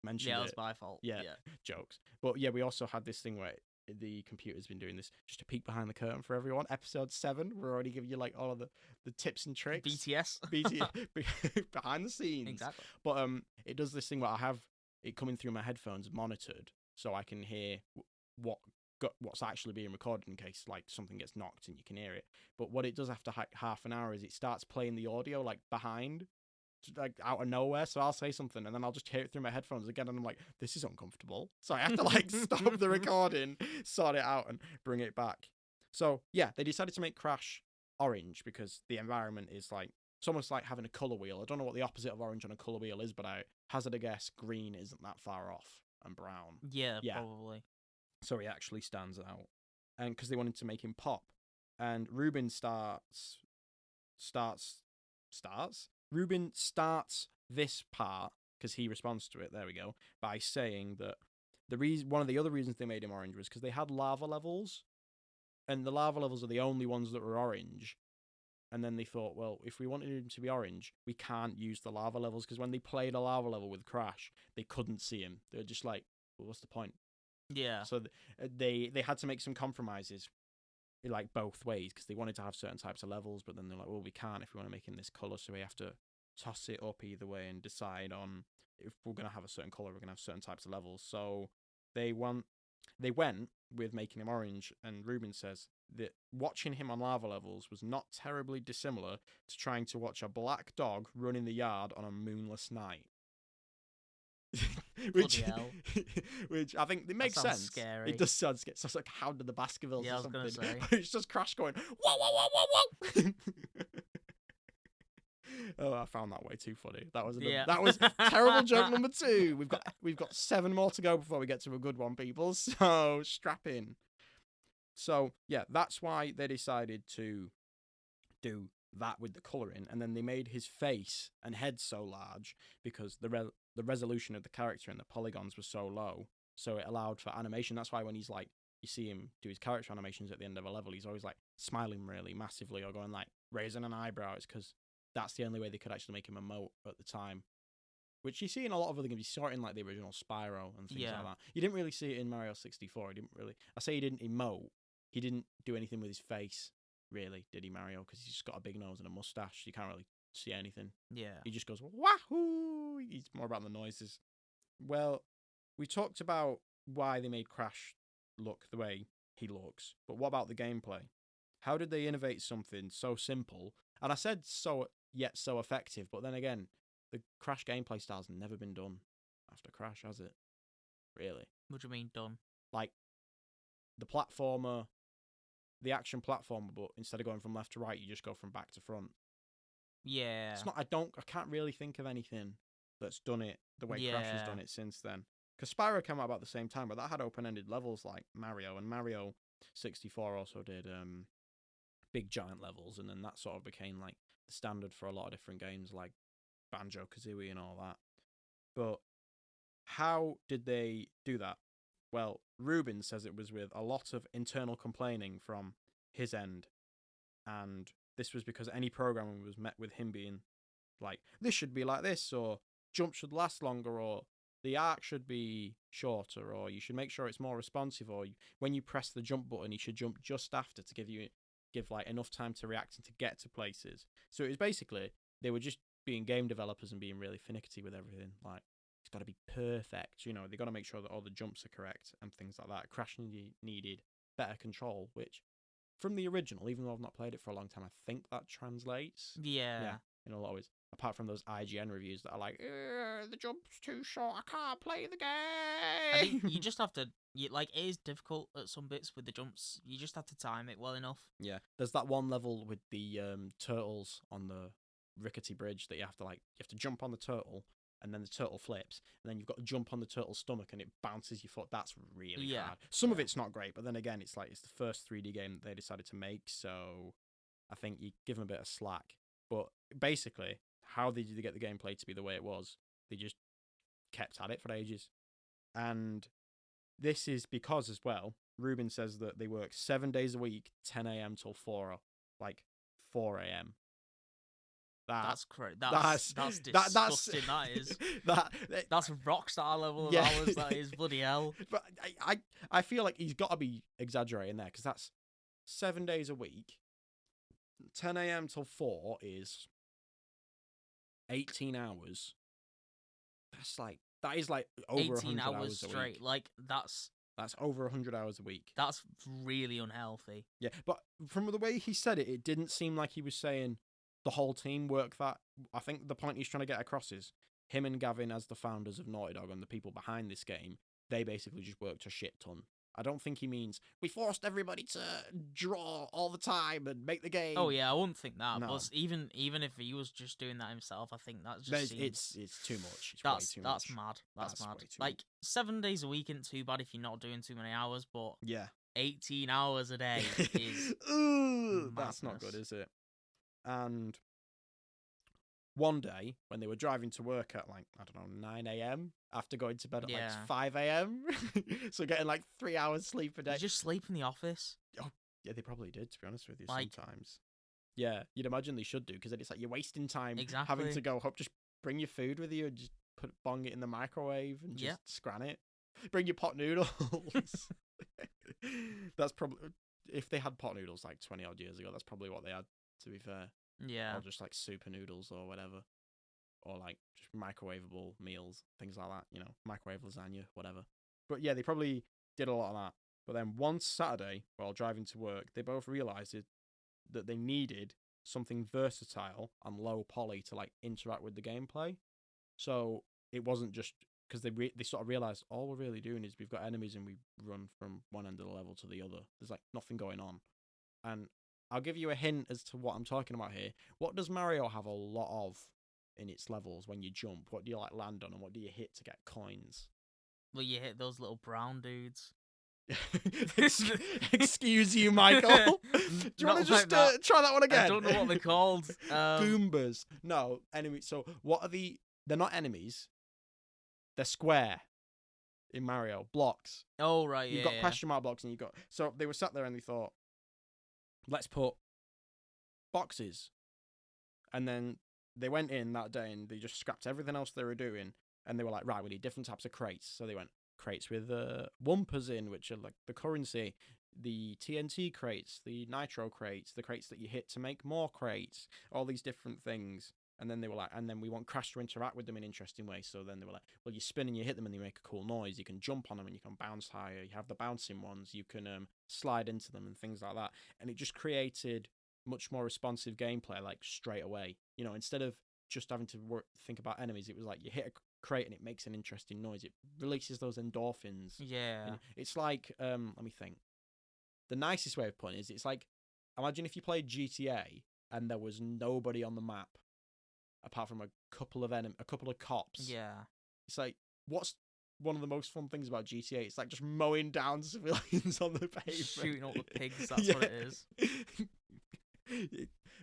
mentioned it. Yeah, it was my fault. Yeah, jokes. But yeah, we also had this thing where the computer's been doing this, just to peek behind the curtain for everyone. Episode 7, we're already giving you like all of the tips and tricks. BTS behind the scenes. Exactly. But it does this thing where I have it coming through my headphones monitored, so I can hear what's actually being recorded in case like something gets knocked and you can hear it. But what it does after half an hour is it starts playing the audio like behind, like out of nowhere. So I'll say something and then I'll just hear it through my headphones again, and I'm like, this is uncomfortable. So I have to like stop the recording, sort it out, and bring it back. So yeah, they decided to make Crash orange because the environment is like, it's almost like having a colour wheel. I don't know what the opposite of orange on a colour wheel is, but I hazard a guess, green isn't that far off, and brown. Yeah, probably. So he actually stands out. And because they wanted to make him pop. And Rubin starts this part, because he responds to it, there we go, by saying that one of the other reasons they made him orange was because they had lava levels, and the lava levels are the only ones that were orange. And then they thought, well, if we wanted him to be orange, we can't use the lava levels, because when they played a lava level with Crash, they couldn't see him. They were just like, well, what's the point? Yeah. So they had to make some compromises, like both ways, because they wanted to have certain types of levels, but then they're like, well, we can't if we want to make him this color, so we have to toss it up either way and decide on if we're going to have a certain color, we're going to have certain types of levels. So they went with making him orange, and Ruben says that watching him on lava levels was not terribly dissimilar to trying to watch a black dog run in the yard on a moonless night. which, hell. which I think it makes sounds senz. scary. It does sound scary. So it's like Hound of the Baskervilles Yeah, or I was gonna something. say. It's just Crash going, whoa, whoa, whoa, whoa, whoa. Oh, I found that way too funny. That was terrible joke number 2. We've got 7 more to go before we get to a good one, people. So strap in. So yeah, that's why they decided to do that with the colouring, and then they made his face and head so large because the resolution of the character and the polygons was so low, so it allowed for animation. That's why when he's like, you see him do his character animations at the end of a level, he's always like smiling really massively or going like raising an eyebrow. It's because that's the only way they could actually make him emote at the time, which you see in a lot of other games. You saw it in like the original Spyro and things like that. You didn't really see it in Mario 64. I say he didn't emote. He didn't do anything with his face, really, did he, Mario? Because he's just got a big nose and a mustache. You can't really see anything. Yeah. He just goes, wahoo! He's more about the noises. Well, we talked about why they made Crash look the way he looks, but what about the gameplay? How did they innovate something so simple? And I said so effective, but then again, the Crash gameplay style's never been done after Crash, has it? Really? What do you mean done? Like, the platformer, the action platformer, but instead of going from left to right, you just go from back to front. Yeah. It's not. I can't really think of anything that's done it the way Crash has done it since then. Because Spyro came out about the same time, but that had open-ended levels like Mario, and Mario 64 also did big giant levels, and then that sort of became like the standard for a lot of different games like Banjo-Kazooie and all that. But how did they do that? Well, Ruben says it was with a lot of internal complaining from his end, and this was because any programming was met with him being like, this should be like this, or jump should last longer, or the arc should be shorter, or you should make sure it's more responsive, or when you press the jump button, you should jump just after to give like enough time to react and to get to places. So it was basically, they were just being game developers and being really finicky with everything. Like, it's got to be perfect, they got to make sure that all the jumps are correct and things like that. Crash needed better control, which from the original, even though I've not played it for a long time, I think that translates. Yeah. In a lot of ways. Apart from those IGN reviews that are like, the jump's too short, I can't play the game. I think you just have to, it is difficult at some bits with the jumps. You just have to time it well enough. Yeah, there's that one level with the turtles on the rickety bridge that you have to jump on the turtle, and then the turtle flips, and then you've got to jump on the turtle's stomach, and it bounces your foot. That's really hard. Some of it's not great, but then again, it's the first 3D game that they decided to make, so I think you give them a bit of slack. But basically, how did they get the gameplay to be the way it was? They just kept at it for ages. And this is because, as well, Ruben says that they work 7 days a week, 10 a.m. till 4 a.m. That's crazy. That's disgusting. That is. That's rockstar level of hours. That is, bloody hell. But I feel like he's got to be exaggerating there, because that's 7 days a week. 10 a.m. till 4 is 18 hours. That is over 18 hours straight. A week. That's over 100 hours a week. That's really unhealthy. Yeah, but from the way he said it, it didn't seem like he was saying the whole team work that. I think the point he's trying to get across is him and Gavin, as the founders of Naughty Dog and the people behind this game, they basically just worked a shit ton. I don't think he means we forced everybody to draw all the time and make the game. Oh yeah, I wouldn't think that. No. But even if he was just doing that himself, I think that just seems... it's too much. It's that's way too that's much. mad. That's mad. Way too much. 7 days a week isn't too bad if you're not doing too many hours, but yeah, 18 hours a day is that's not good, is it? And one day, when they were driving to work at 9 a.m. after going to bed at 5 a.m. so getting 3 hours sleep a day. You just sleep in the office. Oh, yeah, they probably did, to be honest with you, sometimes. Yeah, you'd imagine they should do, because then it's like you're wasting time having Exactly. to go up. Just bring your food with you and just bong it in the microwave and Yeah. just scran it. Bring your pot noodles. That's probably, if they had pot noodles like 20 odd years ago, that's probably what they had, to be fair. Yeah. Or just like super noodles or whatever. Or like just microwavable meals, things like that, microwave lasagna, whatever. But yeah, they probably did a lot of that. But then one Saturday, while driving to work, they both realised that they needed something versatile and low poly to like interact with the gameplay. So it wasn't just because they sort of realized all we're really doing is we've got enemies and we run from one end of the level to the other. There's like nothing going on. And I'll give you a hint as to what I'm talking about here. What does Mario have a lot of in its levels when you jump? What do you like land on and what do you hit to get coins? Well, you hit those little brown dudes. Excuse you, Michael. Do you want to just try that one again? I don't know what they're called. Goombas. No, enemies. So what are the... They're not enemies. They're square in Mario. Blocks. Oh, right, You've got question mark blocks and you've got... So they were sat there and they thought, let's put boxes. And then they went in that day and they just scrapped everything else they were doing. And they were like, right, we need different types of crates. So they went, crates with wumpers in, which are like the currency, the TNT crates, the nitro crates, the crates that you hit to make more crates, all these different things. And then they were like, and then we want Crash to interact with them in interesting ways. So then they were like, well, you spin and you hit them and they make a cool noise. You can jump on them and you can bounce higher. You have the bouncing ones. You can slide into them and things like that. And it just created much more responsive gameplay, like straight away. Instead of just having to think about enemies, it was like you hit a crate and it makes an interesting noise. It releases those endorphins. Yeah. And it's like, let me think. The nicest way of putting it is it's like, imagine if you played GTA and there was nobody on the map apart from a couple of cops. Yeah. It's like, what's one of the most fun things about GTA? It's like just mowing down civilians on the pavement. Shooting all the pigs, that's what it is.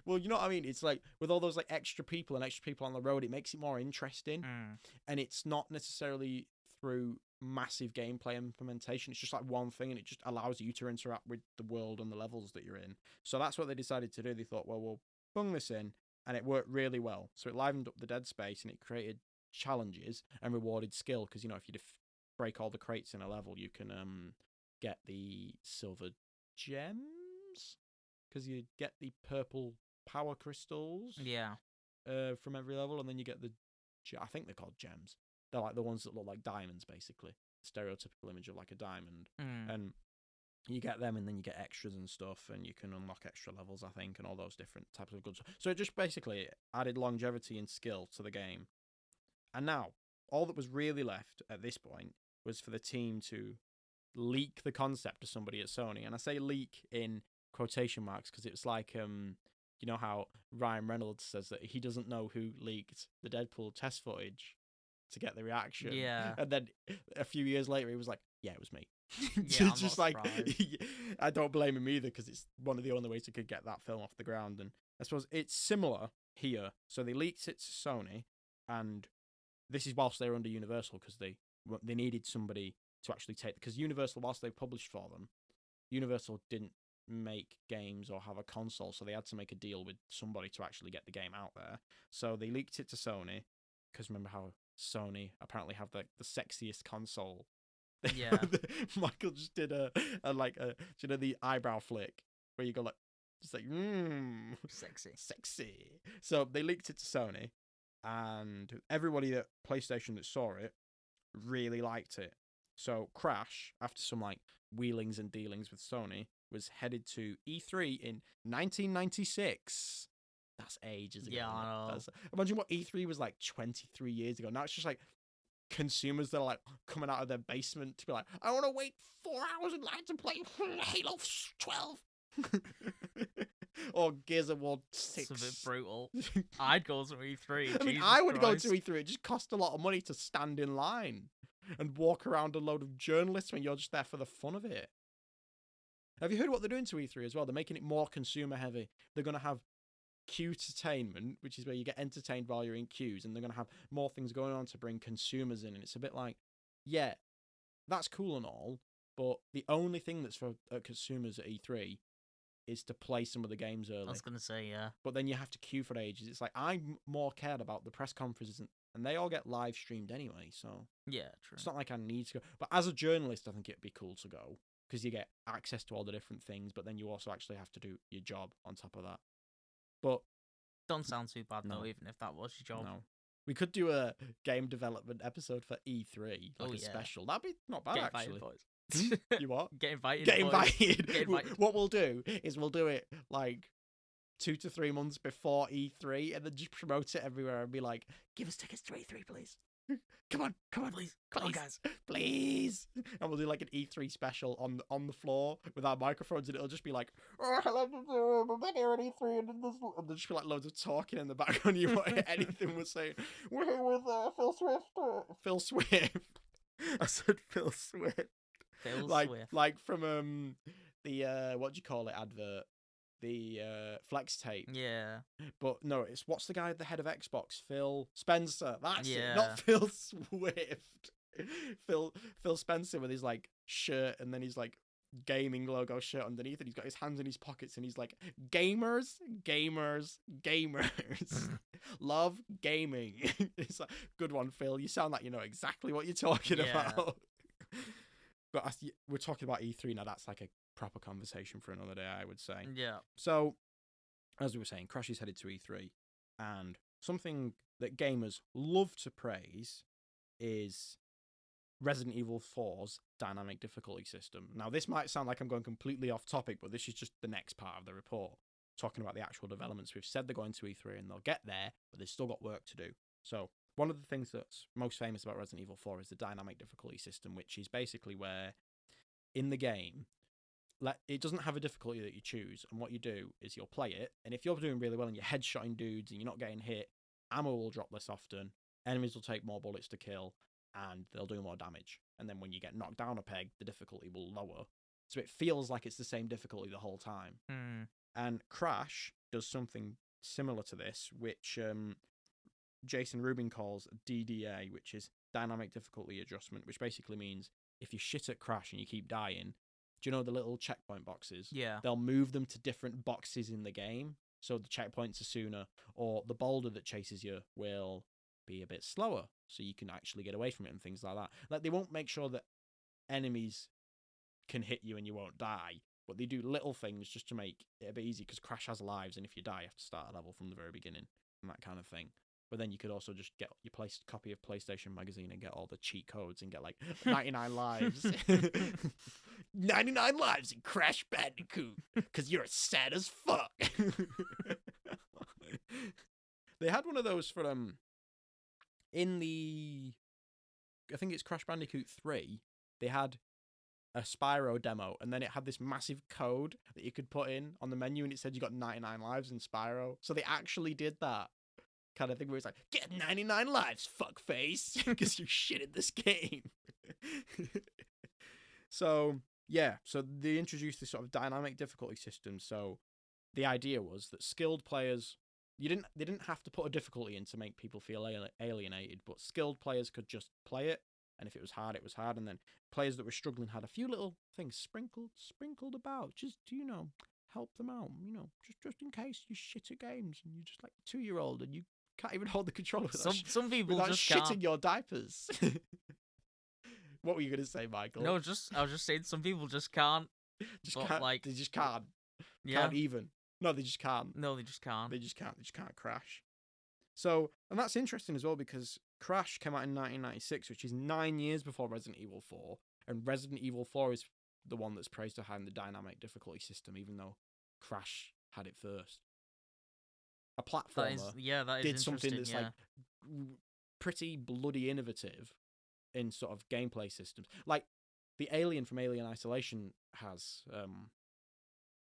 Well, you know what I mean? It's like with all those like extra people on the road, it makes it more interesting. And it's not necessarily through massive gameplay implementation. It's just like one thing and it just allows you to interact with the world and the levels that you're in. So that's what they decided to do. They thought, well, we'll bung this in, and it worked really well. So it livened up the dead space and it created challenges and rewarded skill, because if you break all the crates in a level, you can get the silver gems, because you get the purple power crystals. Yeah. From every level, and then you get I think they're called gems. They're like the ones that look like diamonds, basically. Stereotypical image of like a diamond. And you get them, and then you get extras and stuff, and you can unlock extra levels, I think, and all those different types of goods. So it just basically added longevity and skill to the game. And now, all that was really left at this point was for the team to leak the concept to somebody at Sony. And I say leak in quotation marks because it was like, you know how Ryan Reynolds says that he doesn't know who leaked the Deadpool test footage to get the reaction. Yeah. And then a few years later, he was like, yeah, it was me. Yeah, It's just like, I don't blame him either, because it's one of the only ways he could get that film off the ground. And I suppose it's similar here. So they leaked it to Sony, and this is whilst they were under Universal, because they needed somebody to actually take, because Universal, whilst they published for them, Universal didn't make games or have a console, so they had to make a deal with somebody to actually get the game out there. So they leaked it to Sony, because remember how Sony apparently have the sexiest console. Yeah. Michael just did a the eyebrow flick where you go like, just like, sexy. So they leaked it to Sony, and everybody at PlayStation that saw it really liked it. So Crash, after some like wheelings and dealings with Sony, was headed to E3 in 1996. That's ages ago. Yeah, I know. Imagine what E3 was like 23 years ago. Now it's just like consumers that are like coming out of their basement to be like, I want to wait 4 hours in line to play Halo 12. Or Gears of War 6. It's a bit brutal. I'd go to E3. I mean, I would go to E3. It just cost a lot of money to stand in line and walk around a load of journalists when you're just there for the fun of it. Have you heard what they're doing to E3 as well? They're making it more consumer heavy. They're going to have queue-tainment, which is where you get entertained while you're in queues, and they're going to have more things going on to bring consumers in. And it's a bit like, yeah, that's cool and all, but the only thing that's for consumers at E3 is to play some of the games I early. was gonna say, yeah. But then you have to queue for ages. It's like I'm more cared about the press conferences, and they all get live streamed anyway. So Yeah, true. it's not like I need to go. But as a journalist, I think it'd be cool to go because you get access to all the different things. But then you also actually have to do your job on top of that. But Don't sound too bad No. though, even if that was your job. no, we could do a game development episode for E3, like Oh, a yeah. special. That'd be not bad Get actually. invited, boys. You what? Get invited. Get boys. invited. Get invited. What we'll do is we'll do it like 2 to 3 months before E3, and then just promote it everywhere and be like, "Give us tickets to E3, please. Come on, Please, come on, guys. please." And we'll do like an E3 special on the floor with our microphones, and it'll just be like, "Oh, hello, I'm here at E3," and there'll just be like loads of talking in the background. You want anything we're saying? We're here with Phil Swift. Phil Swift. I said Phil Swift. Phil like Swift. like from the what do you call it advert, the flex tape. Yeah. But no, it's what's the guy at the head of Xbox, Phil Spencer. That's it, Yeah. not Phil Swift. Phil Spencer with his like shirt and then his like gaming logo shirt underneath, and he's got his hands in his pockets and he's like, gamers, love gaming. It's like, good one, Phil. You sound like you know exactly what you're talking Yeah. about. But we're talking about E3 now. That's like a proper conversation for another day, I would say. Yeah. So, as we were saying, Crash is headed to E3, and something that gamers love to praise is Resident Evil 4's dynamic difficulty system. Now, this might sound like I'm going completely off topic, but this is just the next part of the report, talking about the actual developments. We've said they're going to E3 and they'll get there, but they've still got work to do. So, one of the things that's most famous about Resident Evil 4 is the dynamic difficulty system, which is basically where in the game, it doesn't have a difficulty that you choose, and what you do is you'll play it, and if you're doing really well and you're headshotting dudes and you're not getting hit, ammo will drop less often, enemies will take more bullets to kill, and they'll do more damage. And then when you get knocked down a peg, the difficulty will lower. So it feels like it's the same difficulty the whole time. And Crash does something similar to this, which Jason Rubin calls DDA, which is dynamic difficulty adjustment, which basically means if you shit at Crash and you keep dying, do you know the little checkpoint boxes? Yeah. They'll move them to different boxes in the game, so the checkpoints are sooner, or the boulder that chases you will be a bit slower, so you can actually get away from it and things like that. Like, they won't make sure that enemies can hit you and you won't die, but they do little things just to make it a bit easy, because Crash has lives, and if you die, you have to start a level from the very beginning, and that kind of thing. But then you could also just get your copy of PlayStation Magazine and get all the cheat codes and get like 99 lives. 99 lives in Crash Bandicoot, because you're sad as fuck. They had one of those for in the, I think it's Crash Bandicoot 3, they had a Spyro demo, and then it had this massive code that you could put in on the menu, and it said you got 99 lives in Spyro. So they actually did that kind of thing where it's like, get 99 lives, fuckface, because you shit in this game. So yeah, so they introduced this sort of dynamic difficulty system. So the idea was that skilled players, they didn't have to put a difficulty in to make people feel alienated, but skilled players could just play it, and if it was hard, it was hard. And then players that were struggling had a few little things sprinkled about, just to, help them out, just in case you shit at games and you're just like a 2-year-old and you can't even hold the controller without, Some people without just shitting can't. your diapers. What were you going to say, Michael? No, I was just saying some people just can't. Just but, can't. like, They just can't. Yeah. Can't even. No, they just can't. No, they just can't. They just can't Crash. So, and that's interesting as well, because Crash came out in 1996, which is 9 years before Resident Evil 4, and Resident Evil 4 is the one that's praised to have the dynamic difficulty system, even though Crash had it first. A platformer that is did something that's interesting, like pretty bloody innovative in sort of gameplay systems. Like the Alien from Alien Isolation has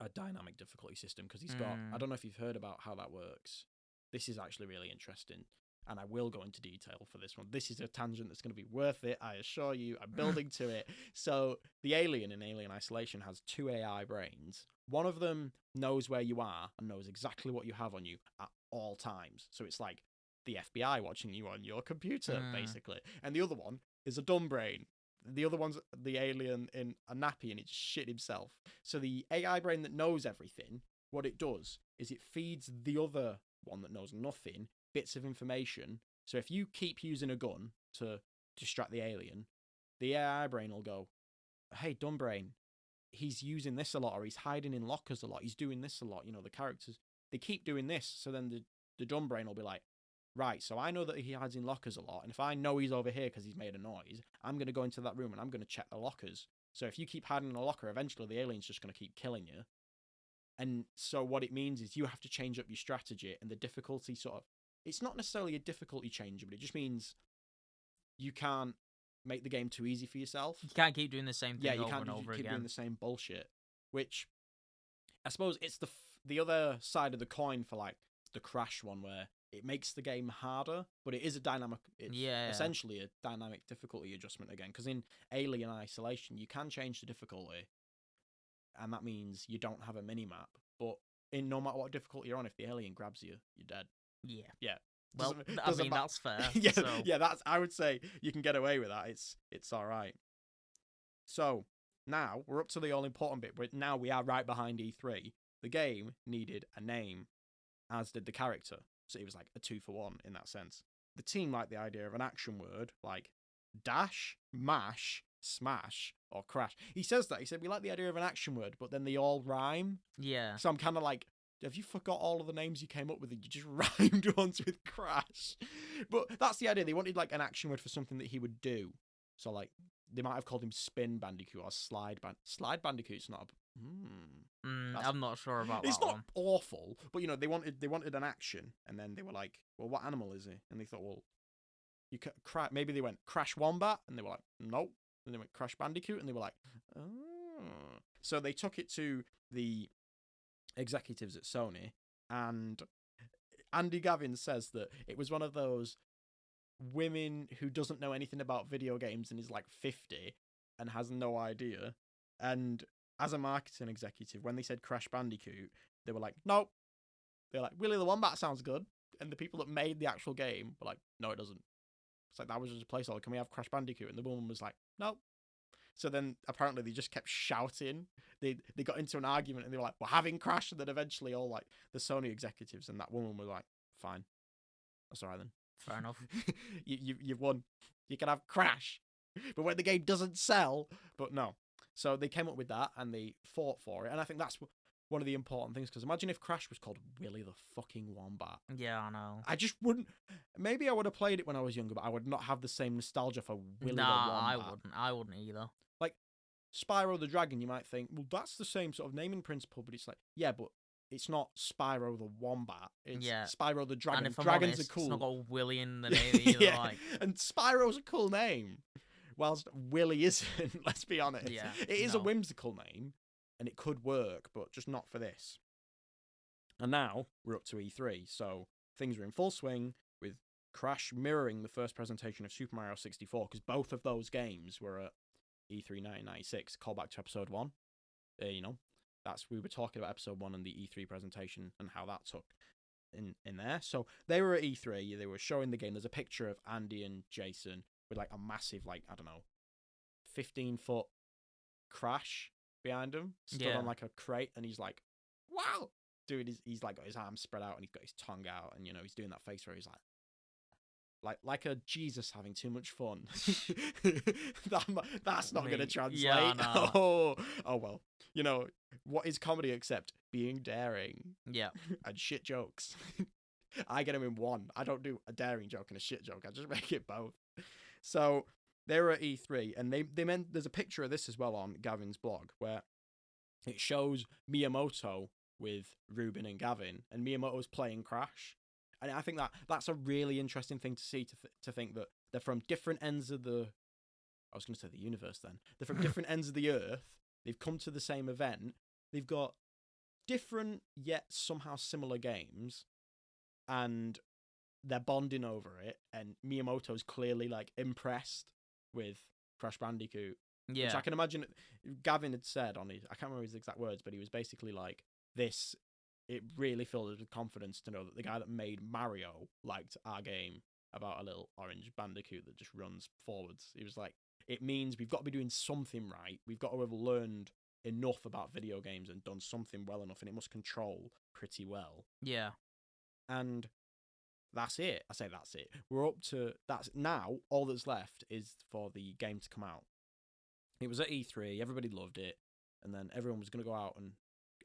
a dynamic difficulty system, because he's got, I don't know if you've heard about how that works. This is actually really interesting, and I will go into detail for this one. This is a tangent that's going to be worth it, I assure you. I'm building to it. So the Alien in Alien Isolation has 2 AI brains. One of them knows where you are and knows exactly what you have on you at all times. So it's like the FBI watching you on your computer, basically. And the other one is a dumb brain. The other one's the alien in a nappy, and he just shit himself. So the AI brain that knows everything, what it does is it feeds the other one that knows nothing bits of information. So if you keep using a gun to distract the alien, the AI brain will go, hey, dumb brain, he's using this a lot, or he's hiding in lockers a lot, he's doing this a lot. The characters, they keep doing this. So then the dumb brain will be like, right, so I know that he hides in lockers a lot, and if I know he's over here because he's made a noise, I'm going to go into that room and I'm going to check the lockers. So if you keep hiding in a locker, eventually the alien's just going to keep killing you. And so what it means is you have to change up your strategy, and the difficulty it's not necessarily a difficulty change, but it just means you can't make the game too easy for yourself. You can't keep doing the same thing you over can't and over keep again. doing the same bullshit, which I suppose it's the other side of the coin for like the Crash one, where it makes the game harder, but it is essentially a dynamic difficulty adjustment again, because in Alien Isolation you can change the difficulty, and that means you don't have a mini-map, but in no matter what difficulty you're on, if the alien grabs you, you're dead. Yeah. Well, that's fair. That's, I would say you can get away with that. It's all right. So now we're up to the all-important bit, but now we are right behind E3. The game needed a name, as did the character. So it was like a 2-for-1 in that sense. The team liked the idea of an action word like dash, mash, smash, or crash. He says that. He said, we like the idea of an action word, but then they all rhyme. Yeah. So I'm kind of like, have you forgot all of the names you came up with and you just rhymed ones with Crash? But that's the idea. They wanted like an action word for something that he would do. So like, they might have called him Spin Bandicoot or Slide Bandicoot's not I'm not sure about that. It's not one. awful, but they wanted an action, and then they were like, well, what animal is he? And they thought, well, you maybe they went Crash Wombat, and they were like, nope. And they went Crash Bandicoot, and they were like, oh. So they took it to the executives at Sony, and Andy Gavin says that it was one of those women who doesn't know anything about video games and is like 50 and has no idea. And as a marketing executive, when they said Crash Bandicoot, they were like, nope. They're like, Willy the Wombat sounds good. And the people that made the actual game were like, no, it doesn't. It's like, that was just a placeholder. Can we have Crash Bandicoot? And the woman was like, nope. So then apparently they just kept shouting. They got into an argument and they were like, we're having Crash. And then eventually all like the Sony executives and that woman were like, fine. That's all right then. Fair enough. You've won. You can have Crash. But when the game doesn't sell, but no. So they came up with that and they fought for it. And I think that's one of the important things, because imagine if Crash was called Willy the fucking Wombat. Yeah, I know. I just wouldn't. Maybe I would have played it when I was younger, but I would not have the same nostalgia for Willy the Wombat. I wouldn't either. Like Spyro the Dragon, you might think, well, that's the same sort of naming principle, but it's like, yeah, but it's not Spyro the Wombat. It's Spyro the Dragon. And if Dragons honest, are cool. It's not got Willy in the name either. Yeah. And Spyro's a cool name, whilst Willy isn't. Let's be honest. Yeah, it is a whimsical name, and it could work, but just not for this. And now we're up to E3, so things are in full swing, with Crash mirroring the first presentation of Super Mario 64, because both of those games were at E3 1996. Call back to episode 1. We were talking about episode 1 and the E3 presentation and how that took in there. So they were at E3, they were showing the game. There's a picture of Andy and Jason with like a massive, 15-foot Crash behind him, stood on like a crate, and he's like, wow, dude, he's like got his arms spread out and he's got his tongue out, and he's doing that face where he's like a Jesus having too much fun. That's not going to translate. Yeah, no. Oh well. What is comedy except being daring? Yeah. And shit jokes. I get them in one. I don't do a daring joke and a shit joke. I just make it both. So they were at E3, and they meant there's a picture of this as well on Gavin's blog where it shows Miyamoto with Ruben and Gavin, and Miyamoto's playing Crash. And I think that's a really interesting thing to see, to think that they're from different ends of the... I was going to say the universe then. They're from different ends of the Earth. They've come to the same event. They've got different yet somehow similar games. And they're bonding over it. And Miyamoto's clearly impressed with Crash Bandicoot. Yeah. Which I can imagine Gavin had said on his... I can't remember his exact words, but he was basically like, this... It really filled us with confidence to know that the guy that made Mario liked our game about a little orange bandicoot that just runs forwards. He was like, it means we've got to be doing something right. We've got to have learned enough about video games and done something well enough, and it must control pretty well. Yeah. And that's it. I say that's it. We're up to that's now. All that's left is for the game to come out. It was at E3. Everybody loved it, and then everyone was going to go out and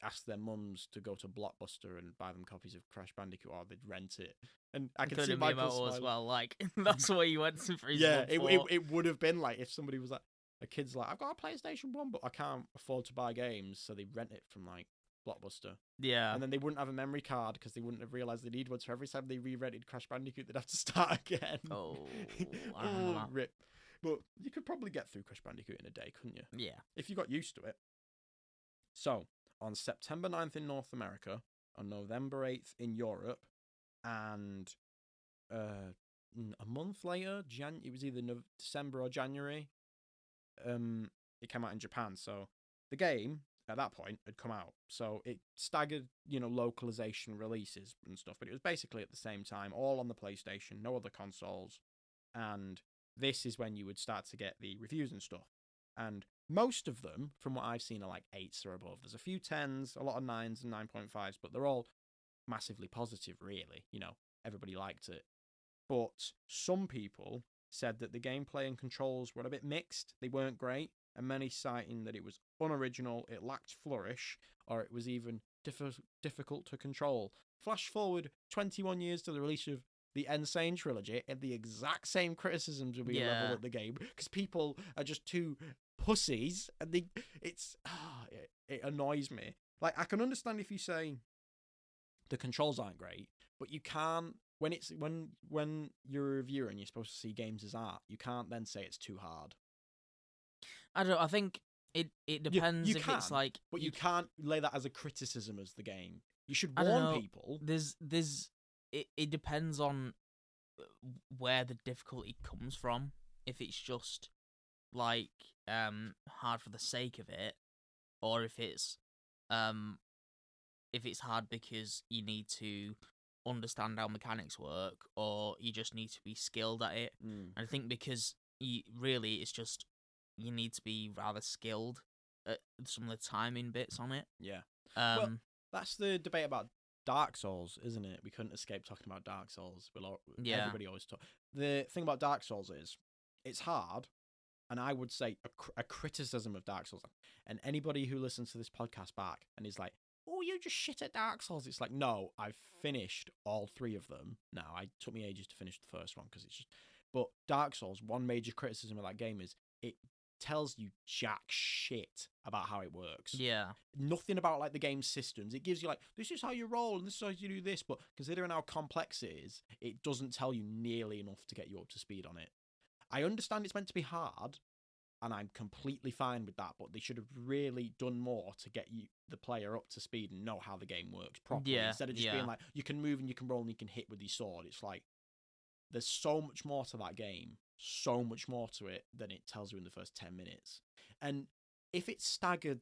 ask their mums to go to Blockbuster and buy them copies of Crash Bandicoot, or they'd rent it. And I could see Michael smile. As well. Like that's what you went to for his yeah, it would have been like if somebody was like, a kid's like, I've got a PlayStation 1, but I can't afford to buy games, so they rent it from like Blockbuster. Yeah. And then they wouldn't have a memory card because they wouldn't have realised they need one. So every time they re-rented Crash Bandicoot, they'd have to start again. Oh, rip. But you could probably get through Crash Bandicoot in a day, couldn't you? Yeah. If you got used to it. So, on September 9th in North America, on November 8th in Europe, and a month later, it was either December or January, it came out in Japan. So, the game at that point had come out, so it staggered, localization releases and stuff, but it was basically at the same time, all on the PlayStation, no other consoles, and this is when you would start to get the reviews and stuff, and most of them, from what I've seen, are like 8s or above. There's a few 10s, a lot of 9s and 9.5s, but they're all massively positive, really. Everybody liked it, but some people said that the gameplay and controls were a bit mixed, they weren't great, and many citing that it was unoriginal, it lacked flourish, or it was even difficult to control. Flash forward 21 years to the release of the Insane trilogy, and the exact same criticisms will be leveled at the game, because people are just too pussies, and it annoys me. Like, I can understand if you say the controls aren't great, but you can't, when you're a reviewer and you're supposed to see games as art, you can't then say it's too hard. I don't know, I think it depends if it's like... But you can't lay that as a criticism as the game. You should warn people. It depends on where the difficulty comes from. If it's just, like, hard for the sake of it, or if it's hard because you need to understand how mechanics work, or you just need to be skilled at it. And I think because it's just... you need to be rather skilled at some of the timing bits on it. Yeah. Well, that's the debate about Dark Souls, isn't it? We couldn't escape talking about Dark Souls. Everybody always talk. The thing about Dark Souls is it's hard, and I would say a criticism of Dark Souls. And anybody who listens to this podcast back and is like, "Oh, you just shit at Dark Souls," it's like, no, I've finished all 3 of them. Now, it took me ages to finish the first one because it's just. But Dark Souls, one major criticism of that game is it tells you jack shit about how it works. Yeah. Nothing about like the game's systems. It gives you like, this is how you roll and this is how you do this, but considering how complex it is, it doesn't tell you nearly enough to get you up to speed on it. I understand it's meant to be hard, and I'm completely fine with that, but they should have really done more to get the player up to speed and know how the game works properly. Instead of just being like, you can move and you can roll and you can hit with your sword. It's like, there's so much more to that game, so much more to it than it tells you in the first 10 minutes. And if it staggered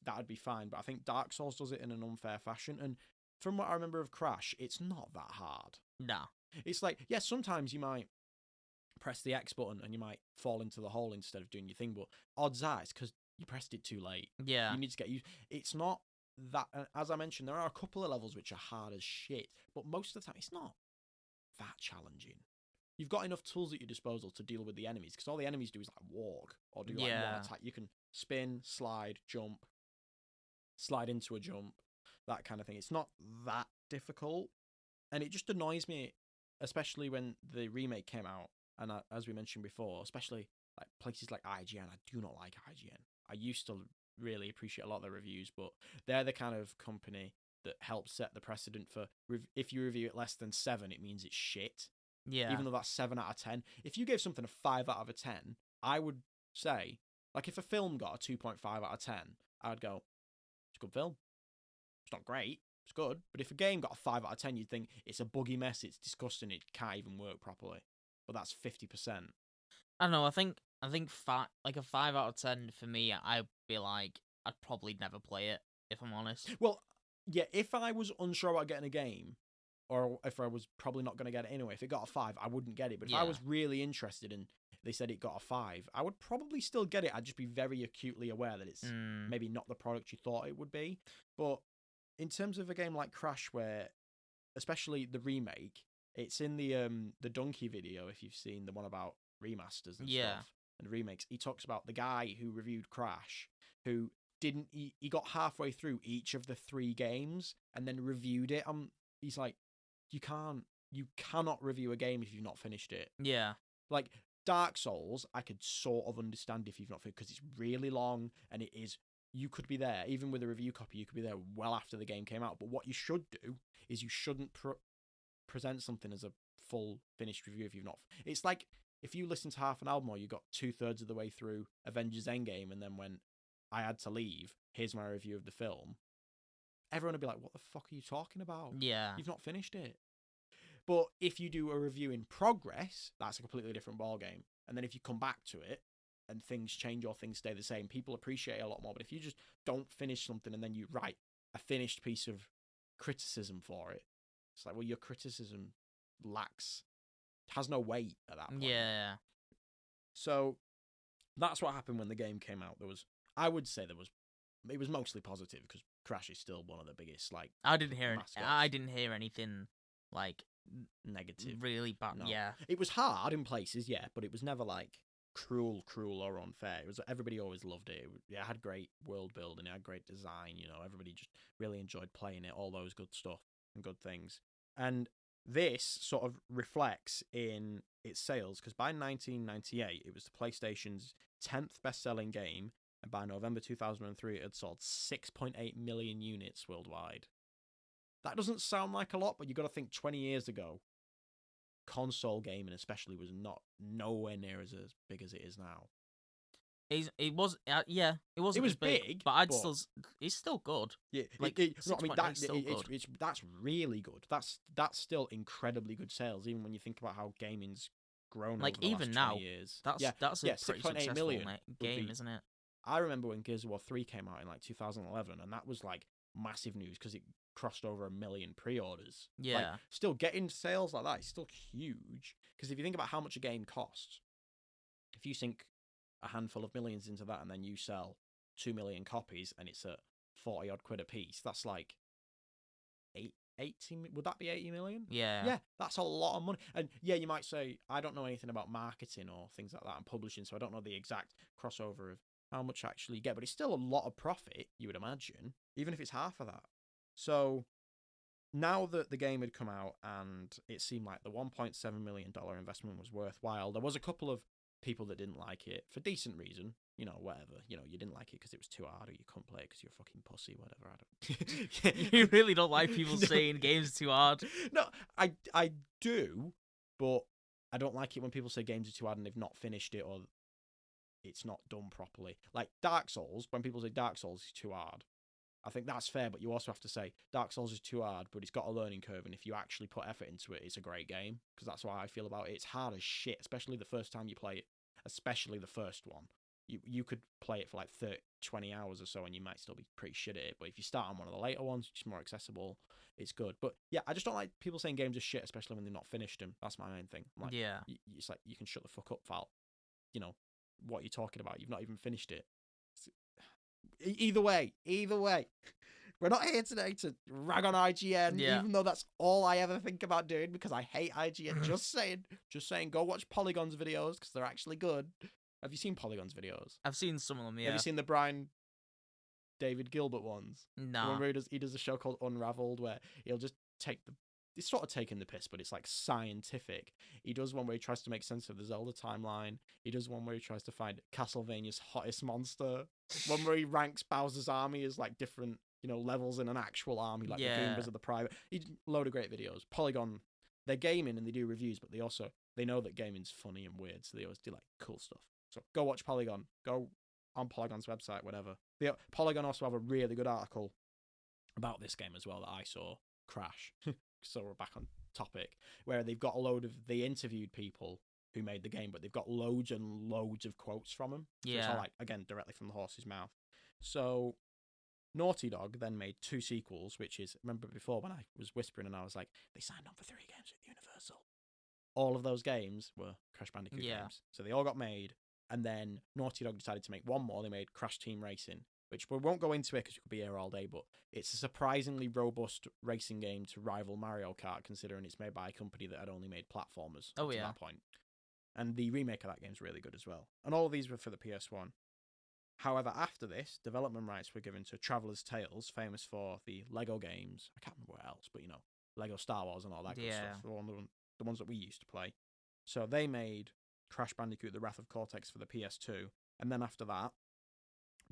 that'd be fine, but I think Dark Souls does it in an unfair fashion, and from what I remember of Crash, it's not that hard. Nah. It's like, yes, sometimes you might press the X button and you might fall into the hole instead of doing your thing, but odds are it's because you pressed it too late. Yeah. You need to get used. It's not that, as I mentioned, there are a couple of levels which are hard as shit, but most of the time it's not that challenging. You've got enough tools at your disposal to deal with the enemies, because all the enemies do is like walk or do like one attack. You can spin, slide, jump, slide into a jump, that kind of thing. It's not that difficult, and it just annoys me, especially when the remake came out. And as we mentioned before, especially like places like IGN, I do not like IGN. I used to really appreciate a lot of their reviews, but they're the kind of company that helps set the precedent for if you review it less than 7, it means it's shit. Yeah. Even though that's 7 out of 10. If you gave something a 5 out of 10, I would say, like if a film got a 2.5 out of 10, I'd go, it's a good film. It's not great. It's good. But if a game got a 5 out of 10, you'd think it's a buggy mess. It's disgusting. It can't even work properly. But that's 50%. I don't know. I think like a 5 out of 10 for me, I'd be like, I'd probably never play it, if I'm honest. Well, yeah, if I was unsure about getting a game, or if I was probably not going to get it anyway, if it got a 5, I wouldn't get it. But if I was really interested in they said it got a 5, I would probably still get it. I'd just be very acutely aware that it's maybe not the product you thought it would be. But in terms of a game like Crash, where especially the remake, it's in the Donkey video, if you've seen the one about remasters and stuff and remakes. He talks about the guy who reviewed Crash, who didn't he got halfway through each of the 3 games and then reviewed it. He's like, you cannot review a game if you've not finished it. Yeah. Like Dark Souls, I could sort of understand if you've not finished, because it's really long and it is. You could be there, even with a review copy, you could be there well after the game came out. But what you should do is you shouldn't present something as a full finished review if you've not. It's like if you listen to half an album or you got 2/3 of the way through Avengers Endgame and then when I had to leave, here's my review of the film. Everyone would be like, what the fuck are you talking about? Yeah. You've not finished it. But if you do a review in progress, that's a completely different ballgame. And then if you come back to it and things change or things stay the same, people appreciate it a lot more. But if you just don't finish something and then you write a finished piece of criticism for it, it's like, well, your criticism has no weight at that point. Yeah. So that's what happened when the game came out. I would say it was mostly positive because Crash is still one of the biggest, like, I didn't hear mascots. anything like Negative. really bad. No. Yeah. It was hard in places, yeah, but it was never like cruel or unfair. It was, everybody always loved it. It had great world building, it had great design, everybody just really enjoyed playing it, all those good stuff and good things. And this sort of reflects in its sales, because by 1998 it was the PlayStation's 10th best-selling game, and by November 2003 it had sold 6.8 million units worldwide. That doesn't sound like a lot, but you got to think 20 years ago, console gaming especially was nowhere near as big as it is now. It was It was big, but it's still good. Yeah, like that's really good. That's still incredibly good sales, even when you think about how gaming's grown. Like over the even last now, 20 years. that's a pretty 6.8 successful million game, isn't it? I remember when Gears of War 3 came out in like 2011, and that was like massive news because it crossed over 1 million pre-orders. Yeah. Like, still getting sales like that is still huge, because if you think about how much a game costs, if you sink a handful of millions into that and then you sell 2 million copies and it's at 40 odd quid a piece, that's like 80, would that be 80 million? Yeah, that's a lot of money. And yeah, you might say, I don't know anything about marketing or things like that and publishing, so I don't know the exact crossover of how much actually you get, but it's still a lot of profit, you would imagine, even if it's half of that. So now that the game had come out and it seemed like the $1.7 million investment was worthwhile, there was a couple of people that didn't like it for decent reason. Whatever. You didn't like it because it was too hard, or you couldn't play it because you're a fucking pussy, whatever. I don't. You really don't like people saying games are too hard. No, I do, but I don't like it when people say games are too hard and they've not finished it or it's not done properly. Like Dark Souls, when people say Dark Souls is too hard, I think that's fair, but you also have to say Dark Souls is too hard, but it's got a learning curve, and if you actually put effort into it, it's a great game, because that's why I feel about it. It's hard as shit, especially the first time you play it, especially the first one. You could play it for like 20 hours or so, and you might still be pretty shit at it, but if you start on one of the later ones, which is more accessible, it's good. But yeah, I just don't like people saying games are shit, especially when they've not finished them. That's my main thing. I'm like, yeah. It's like, you can shut the fuck up, Val. What you're talking about. You've not even finished it. Either way, we're not here today to rag on IGN, even though that's all I ever think about doing, because I hate IGN. Just saying, go watch Polygon's videos, because they're actually good. Have you seen Polygon's videos? I've seen some of them, yeah. Have you seen the Brian David Gilbert ones? No. The one where he does a show called Unraveled, where he'll just it's sort of taking the piss, but it's like scientific. He does one where he tries to make sense of the Zelda timeline. He does one where he tries to find Castlevania's hottest monster. One where he ranks Bowser's army as like different, levels in an actual army, like the Goombas of the Private. Load of great videos. Polygon, they're gaming and they do reviews, but they know that gaming's funny and weird, so they always do like cool stuff. So go watch Polygon. Go on Polygon's website, whatever. Polygon also have a really good article about this game as well that I saw, Crash. So we're back on topic, where they've got a load of they interviewed people who made the game, but they've got loads and loads of quotes from them. So it's all like, again, directly from the horse's mouth. So Naughty Dog then made 2 sequels, which is, remember before when I was whispering and I was like, they signed on for 3 games with Universal. all of those games were Crash Bandicoot Yeah. games. So they all got made, and then Naughty Dog decided to make one more. They made Crash Team Racing, which we won't go into it because you could be here all day, but it's a surprisingly robust racing game to rival Mario Kart, considering it's made by a company that had only made platformers up to that point. And the remake of that game's really good as well. And all of these were for the PS1. However, after this, development rights were given to Traveller's Tales, famous for the Lego games. I can't remember what else, but Lego Star Wars and all that good stuff. The ones that we used to play. So they made Crash Bandicoot: The Wrath of Cortex for the PS2, and then after that,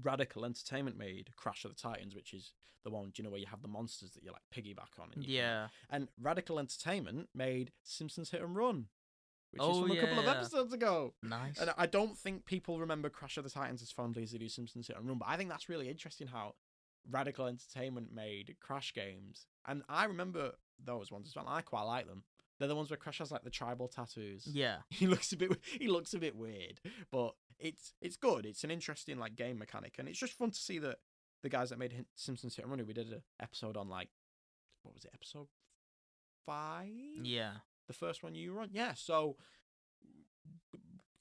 Radical Entertainment made Crash of the Titans, which is the one, where you have the monsters that you like piggyback on. And and Radical Entertainment made Simpsons Hit and Run, which is from a couple of episodes ago. Nice. And I don't think people remember Crash of the Titans as fondly as they do Simpsons Hit and Run, but I think that's really interesting how Radical Entertainment made Crash games. And I remember those ones as well. I quite like them. They're the ones where Crash has like the tribal tattoos. Yeah. He looks a bit weird, but it's good. It's an interesting like game mechanic, and it's just fun to see that the guys that made Simpsons Hit and Run, we did an episode on like, what was it, episode 5? Yeah. The first one you run? Yeah, so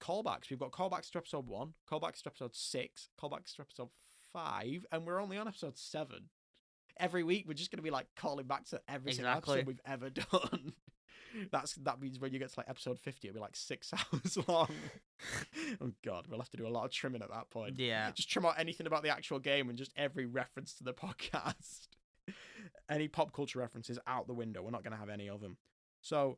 callbacks. We've got callbacks to episode 1, callbacks to episode 6, callbacks to episode 5, and we're only on episode 7. Every week we're just going to be like calling back to every single episode we've ever done. That means when you get to like episode 50, it'll be like 6 hours long. Oh god, we'll have to do a lot of trimming at that point. Yeah. Just trim out anything about the actual game and just every reference to the podcast. Any pop culture references out the window. We're not going to have any of them. So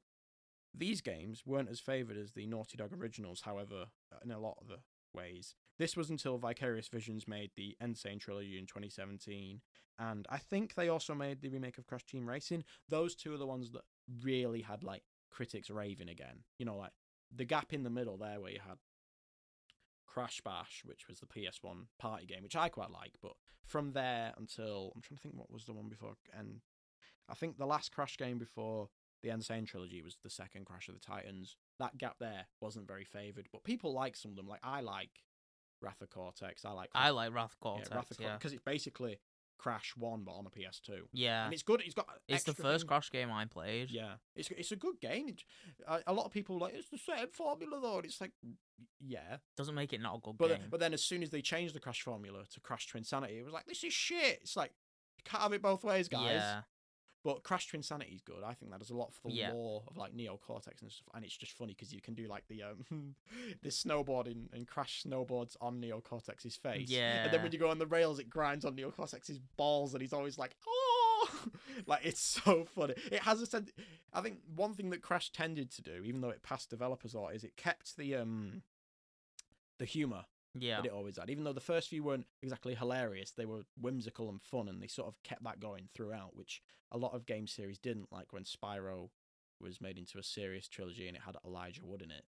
these games weren't as favoured as the Naughty Dog originals, however, in a lot of the ways. This was until Vicarious Visions made the Insane trilogy in 2017, and I think they also made the remake of Crash Team Racing. Those two are the ones that really had like critics raving again. Like the gap in the middle there where you had Crash Bash, which was the PS1 party game, which I quite like, but from there until, I'm trying to think what was the one before, and I think the last Crash game before the Insane trilogy was the second Crash of the Titans. That gap there wasn't very favoured, but people like some of them. Like I like Wrath of Cortex. I like Wrath of Cortex, because it's basically Crash 1 but on a PS2. Yeah. And it's good. It's the first Crash game I played. Yeah. It's a good game. A lot of people are like, it's the same formula though. And it's like, yeah. Doesn't make it not a good game. But then as soon as they changed the Crash formula to Crash Twinsanity, it was like, this is shit. It's like, you can't have it both ways, guys. Yeah. But Crash Twinsanity is good. I think that does a lot for the lore of like Neo Cortex and stuff. And it's just funny because you can do like the snowboarding and Crash snowboards on Neo Cortex's face. Yeah. And then when you go on the rails, it grinds on Neo Cortex's balls, and he's always like, oh, like it's so funny. It has a sense. I think one thing that Crash tended to do, even though it passed developers a lot, is it kept the humor. Yeah. That it always had. Even though the first few weren't exactly hilarious, they were whimsical and fun, and they sort of kept that going throughout, which a lot of game series didn't, like when Spyro was made into a serious trilogy and it had Elijah Wood in it.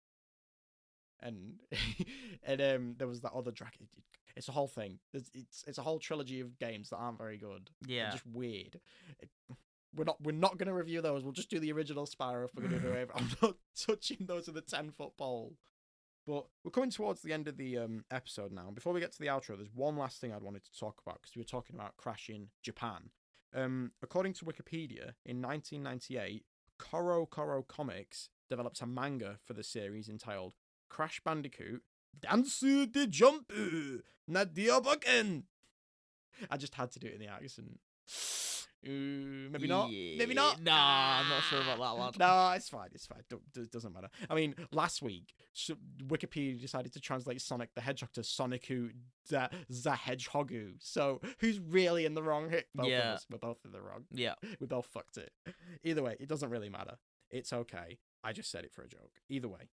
And there was that other dragon. It's a whole thing. It's a whole trilogy of games that aren't very good. Yeah. They're just weird. We're not going to review those. We'll just do the original Spyro if we're going to do it. I'm not touching those with a 10-foot pole. But we're coming towards the end of the episode now. Before we get to the outro, there's one last thing I'd wanted to talk about, because we were talking about Crash in Japan. According to Wikipedia, in 1998, Koro Comics developed a manga for the series entitled Crash Bandicoot Dansu de Jump Nadia Baken. I just had to do it in the accent. Maybe not. Maybe not. Nah, I'm not sure about that one. No, it's fine. It's fine. Doesn't matter. I mean, last week, Wikipedia decided to translate Sonic the Hedgehog to Sonicu the Hedgehogu. So, who's really in the wrong here? Both of us. We're both in the wrong. Yeah. We both fucked it. Either way, it doesn't really matter. It's okay. I just said it for a joke. Either way.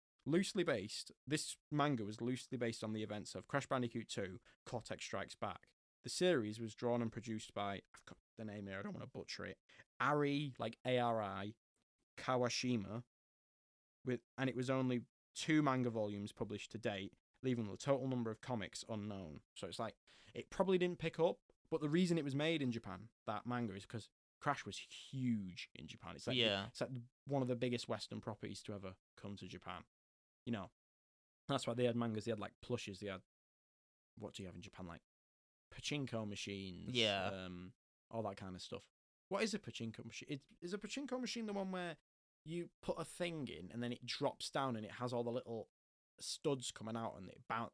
This manga was loosely based on the events of Crash Bandicoot 2, Cortex Strikes Back. The series was drawn and produced by, I've got the name here, I don't want to butcher it, Ari, like A-R-I, Kawashima, and it was only 2 manga volumes published to date, leaving the total number of comics unknown. So it's like, it probably didn't pick up, but the reason it was made in Japan, that manga, is because Crash was huge in Japan. It's like, it's like one of the biggest Western properties to ever come to Japan. That's why they had mangas, they had like plushes, they had, what do you have in Japan, like pachinko machines, all that kind of stuff. What is a pachinko machine? Is a pachinko machine the one where you put a thing in and then it drops down and it has all the little studs coming out and it I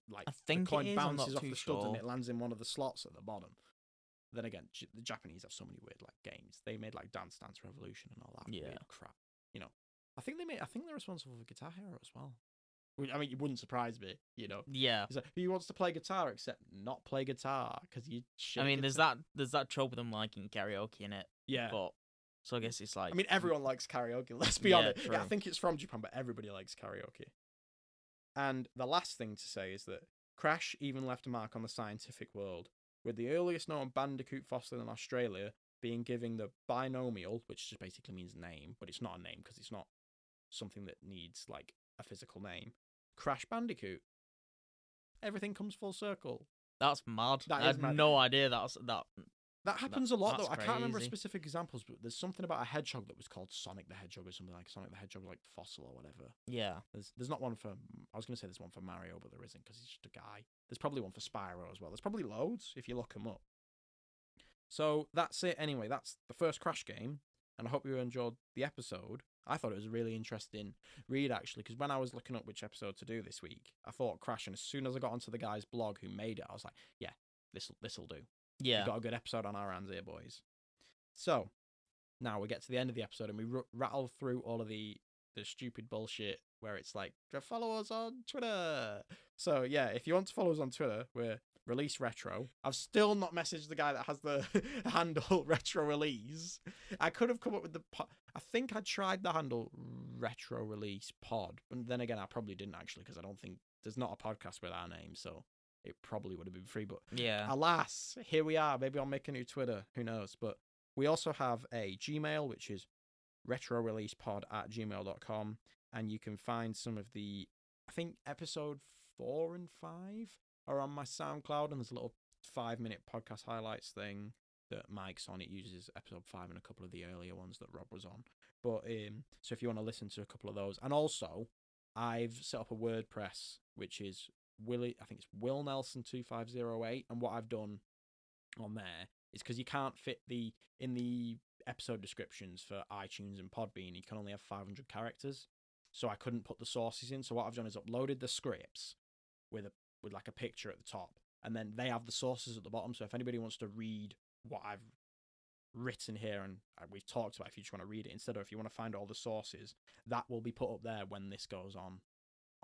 think the coin it is, I'm bounces not off too the studs and sure. it lands in one of the slots at the bottom. Then again, the Japanese have so many weird like games. They made like Dance Dance Revolution and all that weird crap. You know, I think they're responsible for Guitar Hero as well. I mean, it wouldn't surprise me. You know, Yeah. it's like, who wants to play guitar except not play guitar because you shit. I mean, at there's that trope of them liking karaoke in it. Yeah. But so I guess it's like. I mean, everyone likes karaoke. Let's be Yeah, honest. Yeah, I true. think it's from Japan, but everybody likes karaoke. And the last thing to say is that Crash even left a mark on the scientific world, with the earliest known Bandicoot fossil in Australia being given the binomial, which just basically means name, but it's not a name because it's not something that needs like a physical name. Crash Bandicoot. Everything comes full circle. That's mad. That I is had mad. no idea that. That happens a lot, that's though. I can't remember crazy. specific examples, but there's something about a hedgehog that was called Sonic the Hedgehog or something like Sonic the Hedgehog, like fossil or whatever. Yeah. There's not one for. I was going to say there's one for Mario, but there isn't because he's just a guy. There's probably one for Spyro as well. There's probably loads if you look them up. So that's it anyway. That's the first Crash game, and I hope you enjoyed the episode. I thought it was a really interesting read, actually, because when I was looking up which episode to do this week, I thought Crash, and as soon as I got onto the guy's blog who made it, I was like, yeah, this'll do. Yeah. We got a good episode on our hands here, boys. So, now we get to the end of the episode and we rattle through all of the stupid bullshit where it's like, follow us on Twitter. So, yeah, if you want to follow us on Twitter, we're Release Retro. I've still not messaged the guy that has the handle Retro Release. I could have come up with I think I tried the handle Retro Release Pod, but then again, I probably didn't actually because I don't think there's not a podcast with our name, so it probably would have been free. But Yeah. alas, here we are. Maybe I'll make a new Twitter. Who knows? But we also have a Gmail, which is retroreleasepod@gmail.com. And you can find some of the, I think, episode 4 and 5 are on my SoundCloud. And there's a little 5-minute podcast highlights thing that Mike's on. It uses episode 5 and a couple of the earlier ones that Rob was on. But so if you want to listen to a couple of those. And also, I've set up a WordPress, which is I think it's Will Nelson 2508, and what I've done on there is because you can't fit in the episode descriptions for iTunes and Podbean, you can only have 500 characters, so I couldn't put the sources in. So what I've done is uploaded the scripts with like a picture at the top, and then they have the sources at the bottom. So if anybody wants to read what I've written here and we've talked about, if you just want to read it instead, or if you want to find all the sources, that will be put up there when this goes on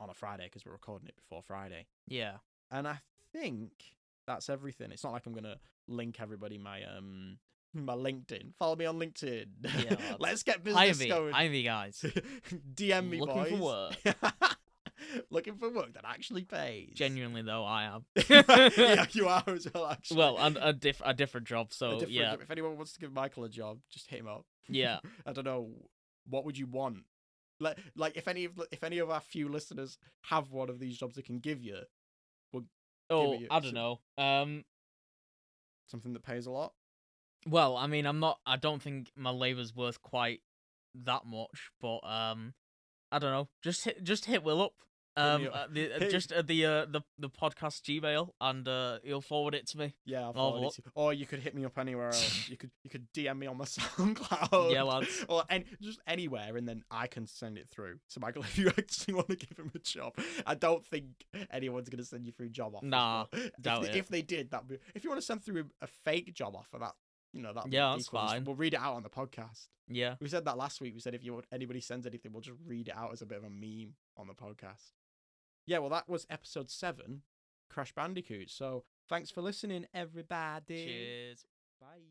a Friday, because we're recording it before Friday. Yeah. And I think that's everything. It's not like I'm going to link everybody my LinkedIn. Follow me on LinkedIn. Yeah, let's get business going. Ivy guys. DM me, Looking boys. for work. Looking for work that actually pays. Genuinely though, I am. Yeah, you are as well, actually. Well, and a different job, so yeah. Job. If anyone wants to give Michael a job, just hit him up. Yeah. I don't know, what would you want? Like if any of our few listeners have one of these jobs they can give you, I don't know. Something that pays a lot. Well, I mean, I don't think my labour's worth quite that much, but I don't know. Just hit Will up. The podcast Gmail, and he'll forward it to me. Yeah, I'll forward it to you. Or you could hit me up anywhere else. you could DM me on my SoundCloud. Yeah, lads. Or just anywhere, and then I can send it through. So Michael, if you actually want to give him a job, I don't think anyone's gonna send you through job offers. Nah, doubt it. If they did, if you want to send through a fake job offer, that that's fine. We'll read it out on the podcast. Yeah, we said that last week. We said if anybody sends anything, we'll just read it out as a bit of a meme on the podcast. Yeah, well, that was episode 7, Crash Bandicoot. So thanks for listening, everybody. Cheers. Bye.